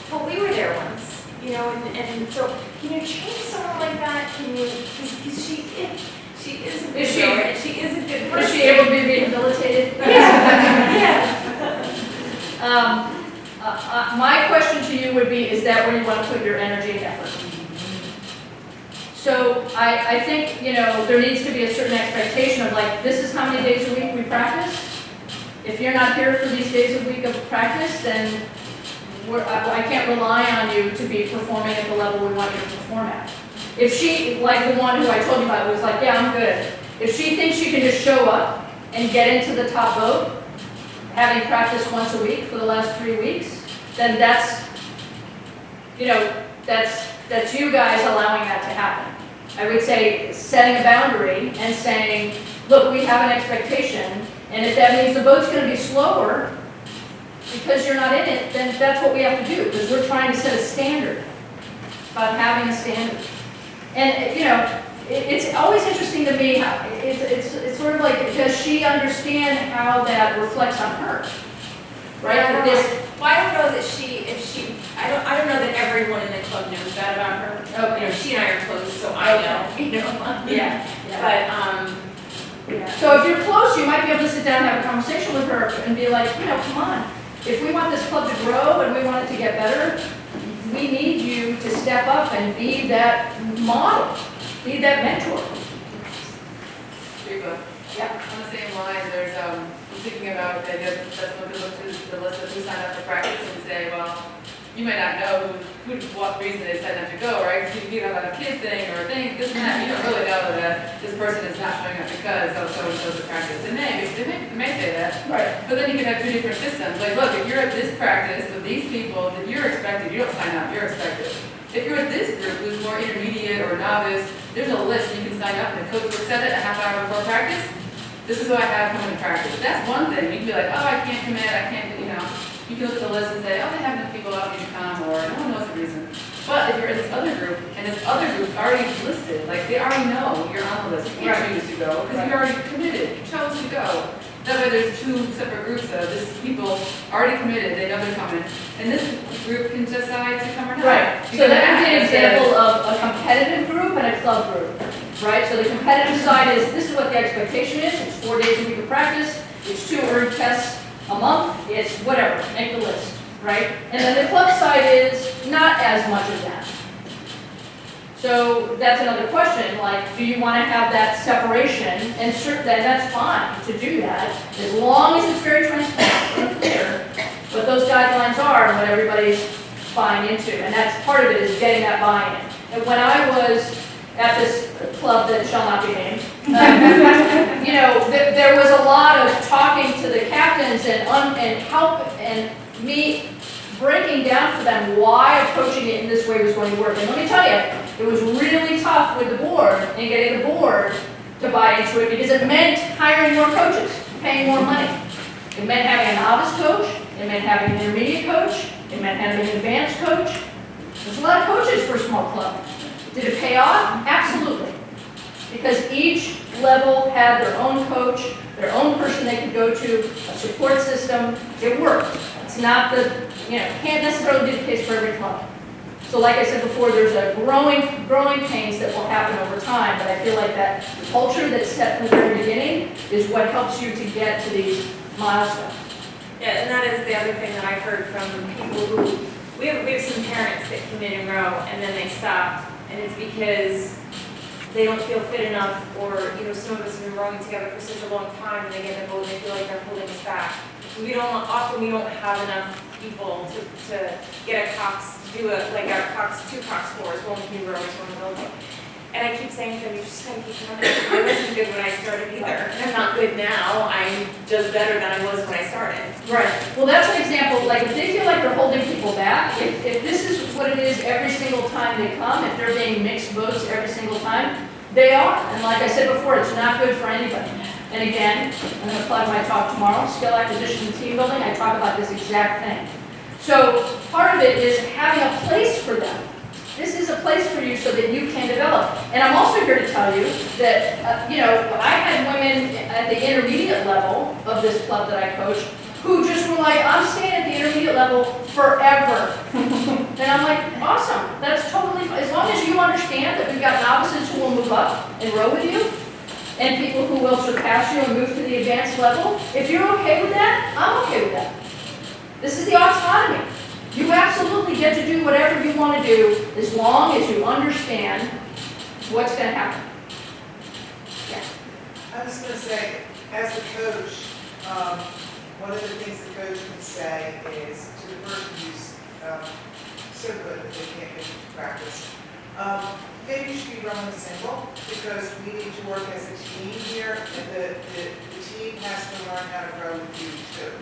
But we were there once, and so can you change someone like that? Can you, because she is a good Is she- rower, and she is a good person. Is she able to be rehabilitated? Yeah. My question to you would be, is that where you want to put your energy and effort? So I think, there needs to be a certain expectation of like, this is how many days a week we practice. If you're not here for these days a week of practice, then I can't rely on you to be performing at the level we want you to perform at. If she, like the one who I told you about, was like, yeah, I'm good. If she thinks she can just show up and get into the top vote, having practiced once a week for the last 3 weeks, then that's you guys allowing that to happen. I would say setting a boundary and saying, look, we have an expectation, and if that means the vote's going to be slower because you're not in it, then that's what we have to do, because we're trying to set a standard, about having a standard. And, it's always interesting to me how, it's sort of like, does she understand how that reflects on her? Right? Yeah, This, well, I don't know that I don't know that everyone in the club knows that about her. okay. She and I are close, so I know, Yeah. But, So if you're close, you might be able to sit down and have a conversation with her and be like, come on. If we want this club to grow and we want it to get better, we need you to step up and be that model, be that mentor. Reba. Yeah. On the same line, I'm thinking about the idea that that's when we look to the list of who signed up for practice and say, well, you might not know what reason they signed up to go, right? Because you have a kid thing or a thing, this and that, you don't really know that this person is not showing up because so-and-so's at practice. They may say that. Right. But then you can have two different systems. Like, look, if you're at this practice with these people, then you're expected. You don't sign up, you're expected. If you're at this group who's more intermediate or novice, there's a list you can sign up and the coach looks at it a half hour before practice. This is what I have coming to practice. That's one thing. You can be like, oh, I can't commit, I can't, You can look at the list and say, oh, they have enough people out here to come, or no one knows the reason. But if you're in this other group, and this other group's already listed, like they already know you're on the list, you can't choose to go, because you already committed, you chose to go. That way there's two separate groups of this people already committed, they know they're coming, and this group can decide to come or not. Right. So that would be an example of a competitive group and a club group. Right? So the competitive side is, this is what the expectation is, it's 4 days a week of practice, it's 2 earned tests a month, it's whatever, make the list, right? And then the club side is not as much of that. So that's another question, like, do you want to have that separation? And that's fine to do that, as long as it's very transparent and clear what those guidelines are and what everybody's buying into. And that's part of it, is getting that buy-in. And when I was at this club that shall not be named, there was a lot of talking to the captains and help and me breaking down for them why approaching it in this way was going to work. And let me tell you, it was really tough with the board and getting the board to buy into it, because it meant hiring more coaches, paying more money. It meant having a novice coach, it meant having an intermediate coach, it meant having an advanced coach. There's a lot of coaches for a small club. Did it pay off? Absolutely. Because each level had their own coach, their own person they could go to, a support system. It worked. It's not can't necessarily be the case for every club. So like I said before, there's a growing pains that will happen over time, but I feel like that culture that's set from the very beginning is what helps you to get to these milestones. yeah, and that is the other thing that I've heard from people who, we have some parents that come in and row and then they stop, and it's because they don't feel fit enough, or, some of us have been rowing together for such a long time, and they get in the boat and they feel like they're holding us back. We don't have enough people to get a Cox, do our Cox, 2 Cox scores, one with new rowers, one with old. And I keep saying to them, you just gotta keep coming. I wasn't good when I started either. I'm not good now, I'm just better than I was when I started. Right. Well, that's an example, like if they feel like they're holding people back, if this is what it is every single time they come, if they're being mixed votes every single time, they are. And like I said before, it's not good for anybody. And again, I'm going to plug my talk tomorrow, skill acquisition and team building. I talk about this exact thing. So part of it is having a place for them. This is a place for you so that you can develop. And I'm also here to tell you that, I had women at the intermediate level of this club that I coach who just were like, I'm staying at the intermediate level forever. And I'm like, awesome, that's totally, as long as you understand that we've got novices who will move up and row with you, and people who will surpass you and move to the advanced level, if you're okay with that, I'm okay with that. This is the autonomy. You absolutely get to do whatever you want to do as long as you understand what's going to happen. I was going to say, as a coach, one of the things the coach can say is to the person who's so good that they can't get into practice, maybe you should be running single because we need to work as a team here, and the team has to learn how to grow with you too.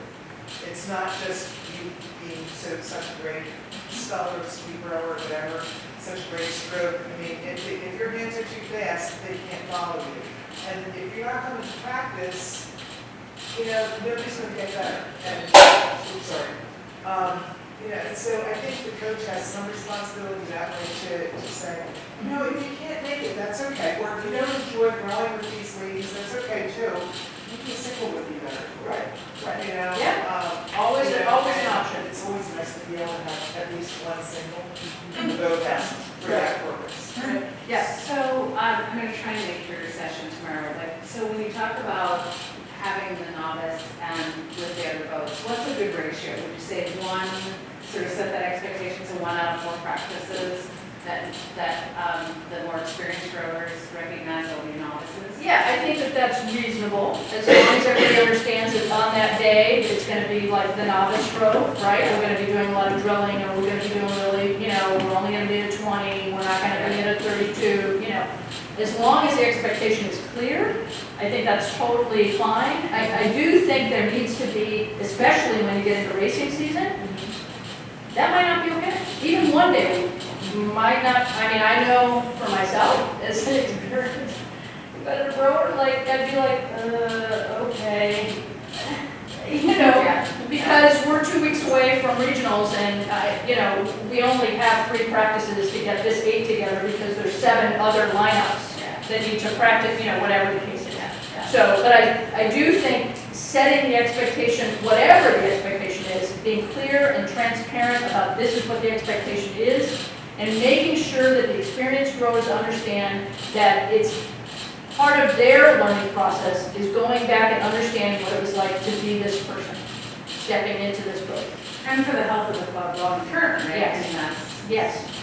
It's not just you being such a great speller, sweeper, or whatever, such a great stroke. I mean, if your hands are too fast, they can't follow you. And if you're not coming to practice, nobody's going to get better. And, oops, sorry. And so I think the coach has some responsibility that way to say, if you can't make it, that's okay. Or if you don't enjoy growing with these ladies, that's okay too. You can single with you better. Right. Always an option. It's always nice to be able to have at least one single who go best for that purpose. Yes. So I'm going to try and make your session tomorrow. So when you talk about having the novice and with the other boats, what's a good ratio? Would you say one, sort of set that expectation to 1 out of 4 practices that the more experienced rowers recognize they'll be novices? Yeah, I think that that's reasonable, as long as everybody understands that on that day, it's going to be like the novice row, right? We're going to be doing a lot of drilling, or we're going to be doing really, we're only going to be at a 20, we're not going to be at a 32, As long as the expectation is clear, I think that's totally fine. I do think there needs to be, especially when you get into racing season, that might not be okay. Even one day might not, I know for myself, as an experienced competitive rower, I'd be like, okay. Because we're 2 weeks away from regionals, and we only have 3 practices to get this 8 together because there's 7 other lineups that need to practice, whatever the case is. So, but I do think setting the expectation, whatever the expectation is, being clear and transparent about this is what the expectation is, and making sure that the experienced rowers understand that it's part of their learning process is going back and understanding what it was like to be this person, stepping into this boat. And for the health of the club long term, right? Yes. Yes.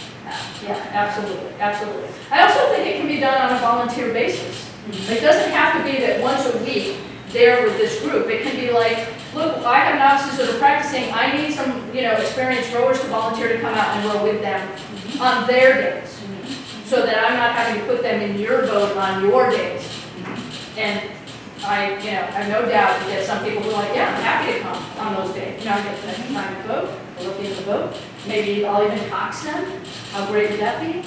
Yeah, absolutely, absolutely. I also think it can be done on a volunteer basis. It doesn't have to be that once a week they're with this group. It can be like, look, I have novices that are practicing. I need some, experienced rowers to volunteer to come out and row with them on their days, so that I'm not having to put them in your boat on your days. And I have no doubt you get some people who are like, yeah, I'm happy to come on those days. I get to time the boat, I look into the boat. Maybe I'll even cox them. How great would that be?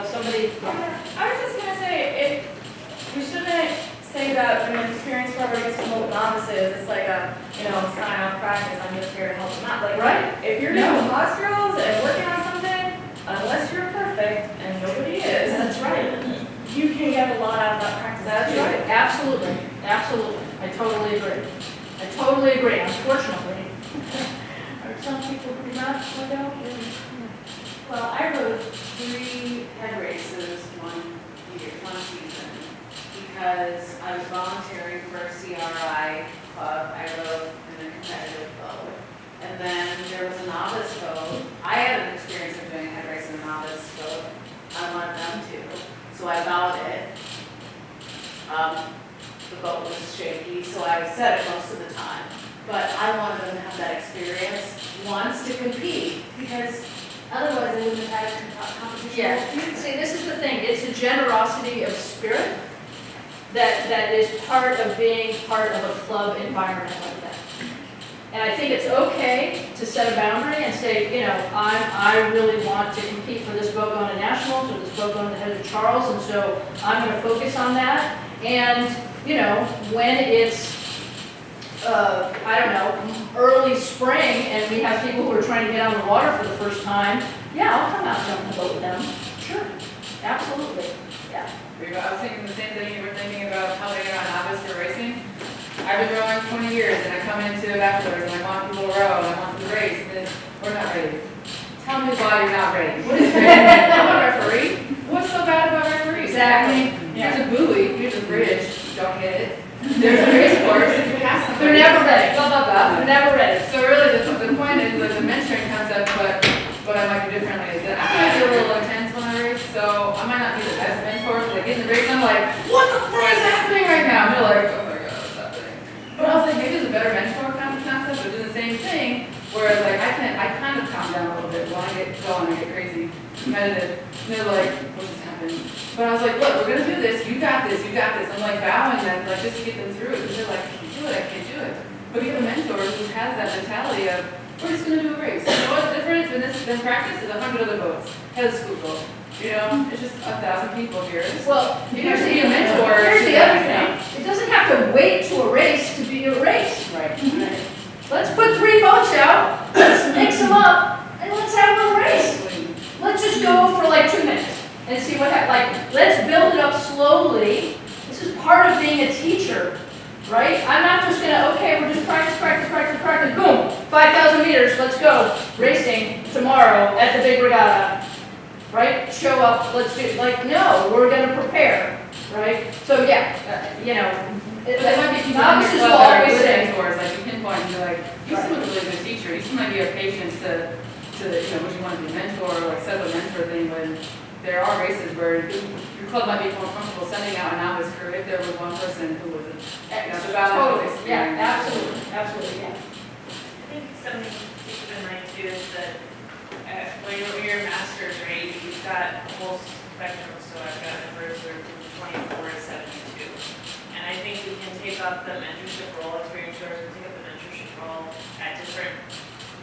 Somebody. I was just gonna say, we shouldn't say that when an experienced rower gets to hold novices, it's like a, sign off practice, I'm just here to help them out. Right. If you're doing box drills and working on something, unless you're perfect, and nobody is. That's right. You can get a lot out of that practice. That's right. Absolutely. Absolutely. I totally agree. I totally agree. Unfortunately, are some people who do not let go? Well, I rode 3 head races one season because I was volunteering for a CRI club. I rode in a competitive boat. And then there was a novice boat. I had an experience of doing a head race in a novice boat. I wanted them to. So I vowed it. The boat was shaky, so I said it most of the time. But I wanted them to have that experience once to compete, because otherwise they wouldn't have had a competition. Yeah. See, this is the thing. It's a generosity of spirit that is part of being part of a club environment like that. And I think it's okay to set a boundary and say, I really want to compete for this boat going to nationals or this boat going to the head of Charles, and so I'm going to focus on that. And, when it's, early spring and we have people who are trying to get on the water for the first time, yeah, I'll come out and jump in the boat with them. Sure, absolutely, yeah. Reba, I was thinking the same thing you were thinking about how to get on novice for racing. I've been rowing 20 years and I come into a bachelor's and I want people to row and I want them to race, and then we're not ready. tell me why you're not ready. What is ready? I'm a referee. What's so bad about referees? Exactly. Here's a buoy, here's a bridge, don't hit it. There's a race course, if you pass somebody. They're never ready. Blah, blah, blah. They're never ready. So really, the point is, like, the mentoring concept, but what I might do differently is that I might be a little intense when I race, so I might not be the best mentor, but like in the race, I'm like, what the frick is happening right now? And they're like, oh my god, what's happening? But I was like, maybe there's a better mentor kind of concept, but do the same thing, whereas like I kind of calm down a little bit when I get going, I get crazy, competitive, and they're like, what just happened? But I was like, look, we're gonna do this, you got this, you got this. I'm like bowing them, like just to get them through it, because they're like, I can't do it, I can't do it. But you have a mentor who has that mentality of, we're just going to do a race. You know what's different than practice is 100 other boats. Head of school boat. You know, it's just 1,000 people here. Well, You have to be a mentor. Here's the other thing. It doesn't have to wait to a race to be a race. Right. Let's put 3 boats out, let's mix them up, and let's have a race. Let's just go for like 2 minutes and see what happens. Like, let's build it up slowly. This is part of being a teacher, right? I'm not just gonna, okay, we're just practice, boom, 5,000 meters, let's go. Racing tomorrow at the big regatta, right? Show up, let's do, like, no, we're gonna prepare, right? So yeah, you know, But there might be people in novices your will club that are always good say, mentors, like you pinpoint and be like, you seem like a really good teacher. You seem like you have patience to you know, would you want to be a mentor or like set up a mentor thing when there are races where your club might be more comfortable sending out a novice crew if there was one person who was totally, yeah, absolutely, yeah. I think something to keep in mind too is that when you're a master's, right, you've got a whole spectrum. So I've got members who are from 24 to 72. And I think we can take up the mentorship role, experience rowers can take up the mentorship role at different,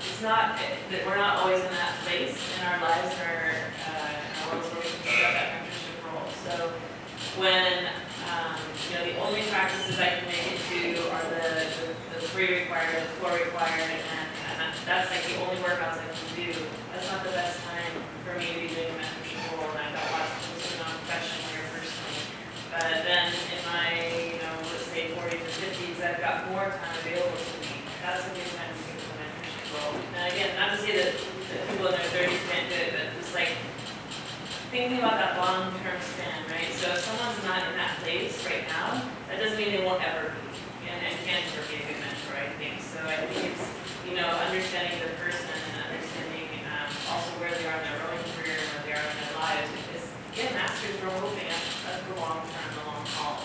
it's not that we're not always in that place in our lives or in our worlds where we can take up that mentorship role. So when, you know, the only practices I can make it to are the 3 required, the 4 required, and that's like the only workouts I can do. That's not the best time for me to be doing a mentorship role, and I've got lots of things going on professionally or personally. But then in my, you know, let's say 40s or 50s, I've got more time available to me. That's a good time to take the mentorship role. Now again, not to say that people in their 30s can't do it, but just like thinking about that long-term span, right? So if someone's not in that place right now, that doesn't mean they won't ever be, and can't ever be a good mentor, I think. So I think it's, you know, understanding the person and understanding also where they are in their rowing career and where they are in their lives. Because again, masters, we're hoping that's the long term, the long haul.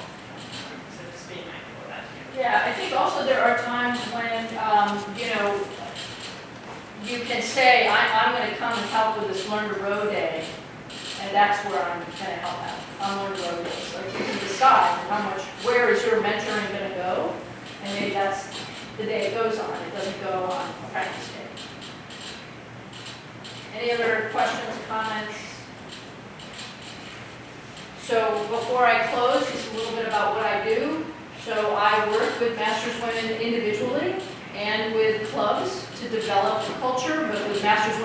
So just being mindful of that too. Yeah, I think also there are times when, you know, you can say, I'm going to come and help with this Learn to Row Day, and that's where I'm going to help out on Learn to Row Days. Like you can decide how much, where is your mentoring going to go, and maybe that's the day it goes on. It doesn't go on a practice day. Any other questions, comments? So before I close, just a little bit about what I do. So I work with Masters Women individually and with clubs to develop the culture, but with Masters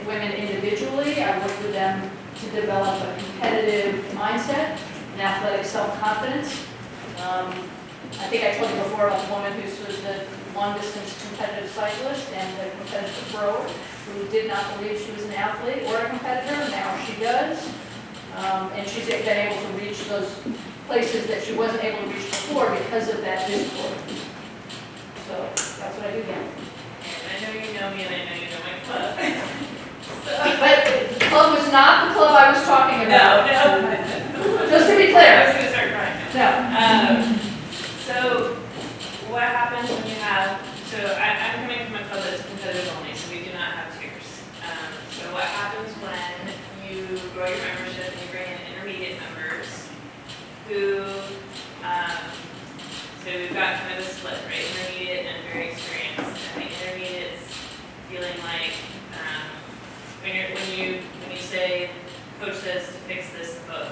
Women individually, I work with them to develop a competitive mindset and athletic self-confidence. I think I told you before about the woman who was the long-distance competitive cyclist and the competitive rower who did not believe she was an athlete or a competitor. Now she does. And she's been able to reach those places that she wasn't able to reach before because of that discord. So that's what I do again. And I know you know me and I know you know my club. But the club was not the club I was talking about. No. Just to be I clear. was going to start crying. No. So what happens when you have, so I'm coming from a club that's competitive only, so we do not have tiers. So what happens when you grow your membership and you bring in intermediate members who, so we've got kind of a split, right? Intermediate and very experienced. And the intermediates feeling like, when you say, coach says to fix this boat,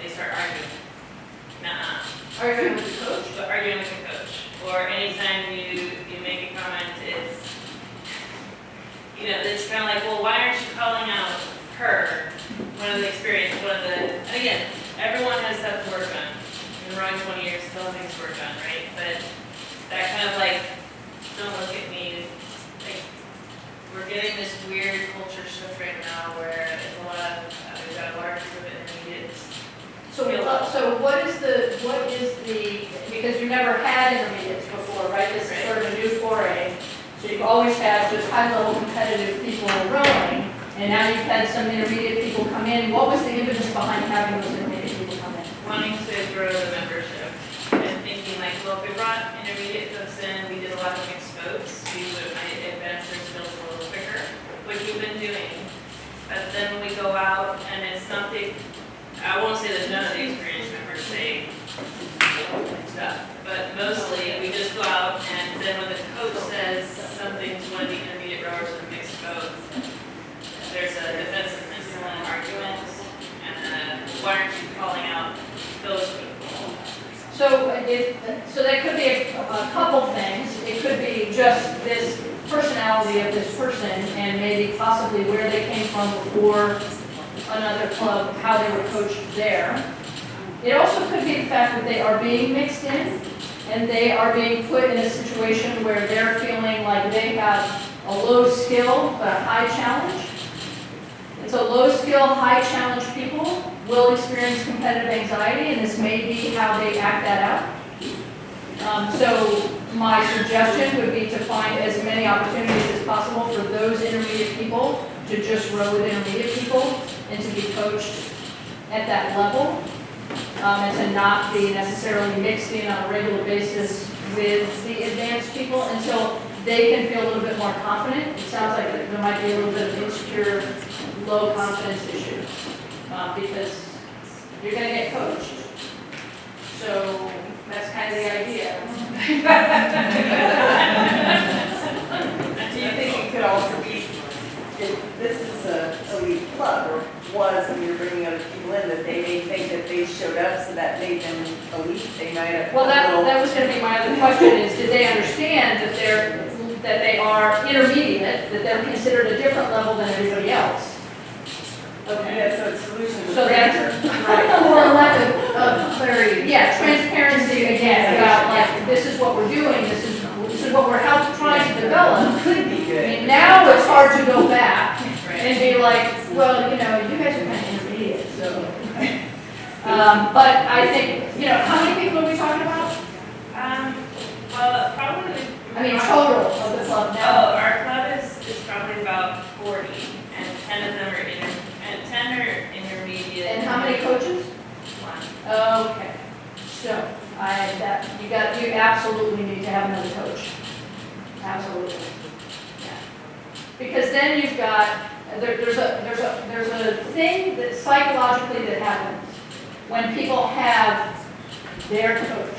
they start arguing. Nuh-uh. Arguing with the coach? But arguing with the coach. Or anytime you make a comment, it's, you know, it's kind of like, well, why aren't you calling out her? One of the experience, and again, everyone has stuff to work on. You've been rowing 20 years, still have things to work on, right? But that kind of like, don't look at me, like, we're getting this weird culture shift right now where it's a lot of, we've got a large group of intermediates. So what is the, because you never had intermediates before, right? This is sort of a new foray. So you've always had just high-level competitive people rowing, and now you've had some intermediate people come in. What was the impetus behind having those intermediate people come in? Wanting to grow the membership and thinking like, well, if we brought intermediate folks in, we did a lot of mixed boats, we would might advance their skills a little quicker, which we've been doing. But then when we go out and it's something, I won't say that none of the experienced members say stuff, but mostly we just go out and then when the coach says something to one of the intermediate rowers in a mixed boat, there's a defensiveness and an argument, and why aren't you calling out those people? So that could be a couple things. It could be just this personality of this person and maybe possibly where they came from before another club, how they were coached there. It also could be the fact that they are being mixed in and they are being put in a situation where they're feeling like they have a low skill but a high challenge. And so low skill, high challenge people will experience competitive anxiety, and this may be how they act that out. So my suggestion would be to find as many opportunities as possible for those intermediate people to just row with intermediate people and to be coached at that level, and to not be necessarily mixed in on a regular basis with the advanced people until they can feel a little bit more confident. It sounds like there might be a little bit of insecure, low confidence issue, because you're going to get coached. So that's kind of the idea. Do you think it could also be, if this is a elite club, or was, and you're bringing other people in, that they may think that they showed up so that made them elite, they might have. Well, that was going to be my other question, is did they understand that they are intermediate, that they're considered a different level than everybody else? Okay. Yeah, so it's solution. So that's or a lack of clarity. Yeah, transparency again about like this is what we're doing, this is what we're trying to develop. Could be I good. mean, now it's hard to go back and be like, well, you know, you guys are kind of intermediate, so. But I think, how many people are we talking about? Well, probably. I mean, total of the club now. Oh, our club is probably about 40, and 10 of them are 10 are intermediate. And how many coaches? One. Okay, so you absolutely need to have another coach. Absolutely. Yeah. Because then you've got there's a thing that psychologically that happens when people have their coach.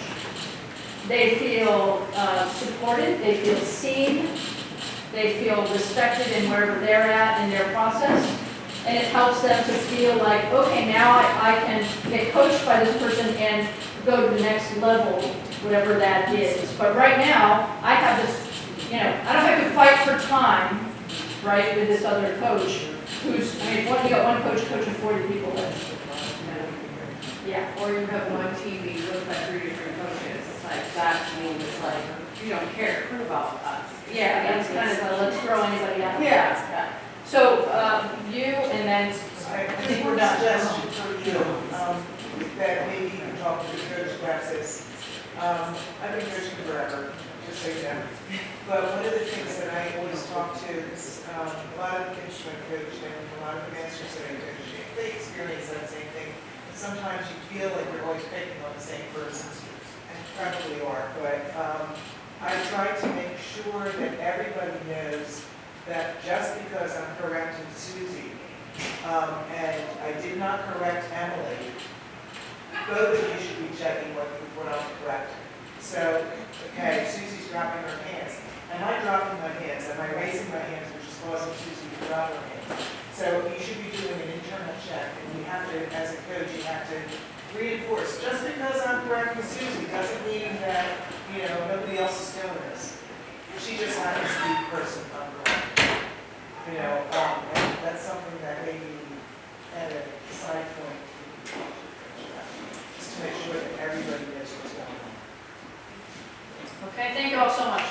They feel supported, they feel seen, they feel respected in wherever they're at in their process. And it helps them to feel like, okay, now I can get coached by this person and go to the next level, whatever that is. But right now, I have this, I don't have to fight for time, right, with this other coach who's, you got one coach coaching 40 people. Yeah. Or you have one team, you look at 3 different coaches, it's like, that means it's like, you don't care about us. Yeah, that's kind of a, let's throw anybody out. Yeah. So, you, and then, I think think we're we're done. suggestion for you, that maybe you can talk to the coach about this. I've been coaching forever, just so you know. But one of the things that I always talk to is, a lot of the instrument coaching, a lot of the master swimming coaching, they experience that same thing. And sometimes you feel like you're always picking on the same person, and you probably are, but, I try to make sure that everybody knows that just because I'm correcting Susie, and I did not correct Emily, both of you should be checking what I'm correcting. So, okay, Susie's dropping her hands. Am I dropping my hands? Am I raising my hands, which is causing Susie to drop her hands? So you should be doing an internal check, and you have to, as a coach, you have to reinforce. Just because I'm correcting Susie doesn't mean that, nobody else is doing this. She just happens to be the person I'm correcting. And that's something that maybe at a side point, just to make sure that everybody knows what's going on. okay, thank you all so much.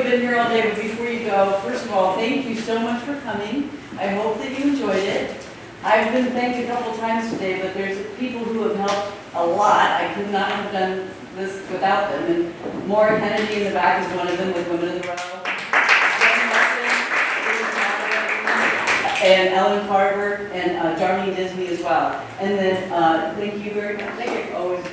been here all day, but before you go, first of all, thank you so much for coming. I hope that you enjoyed it. I've been thanked a couple times today, but there's people who have helped a lot. I could not have done this without them. And Maura Kennedy in the back is one of them with Women in the Row. And Ellen Carver and Darlene Disney as well. And then thank you very much. Thank you. Always.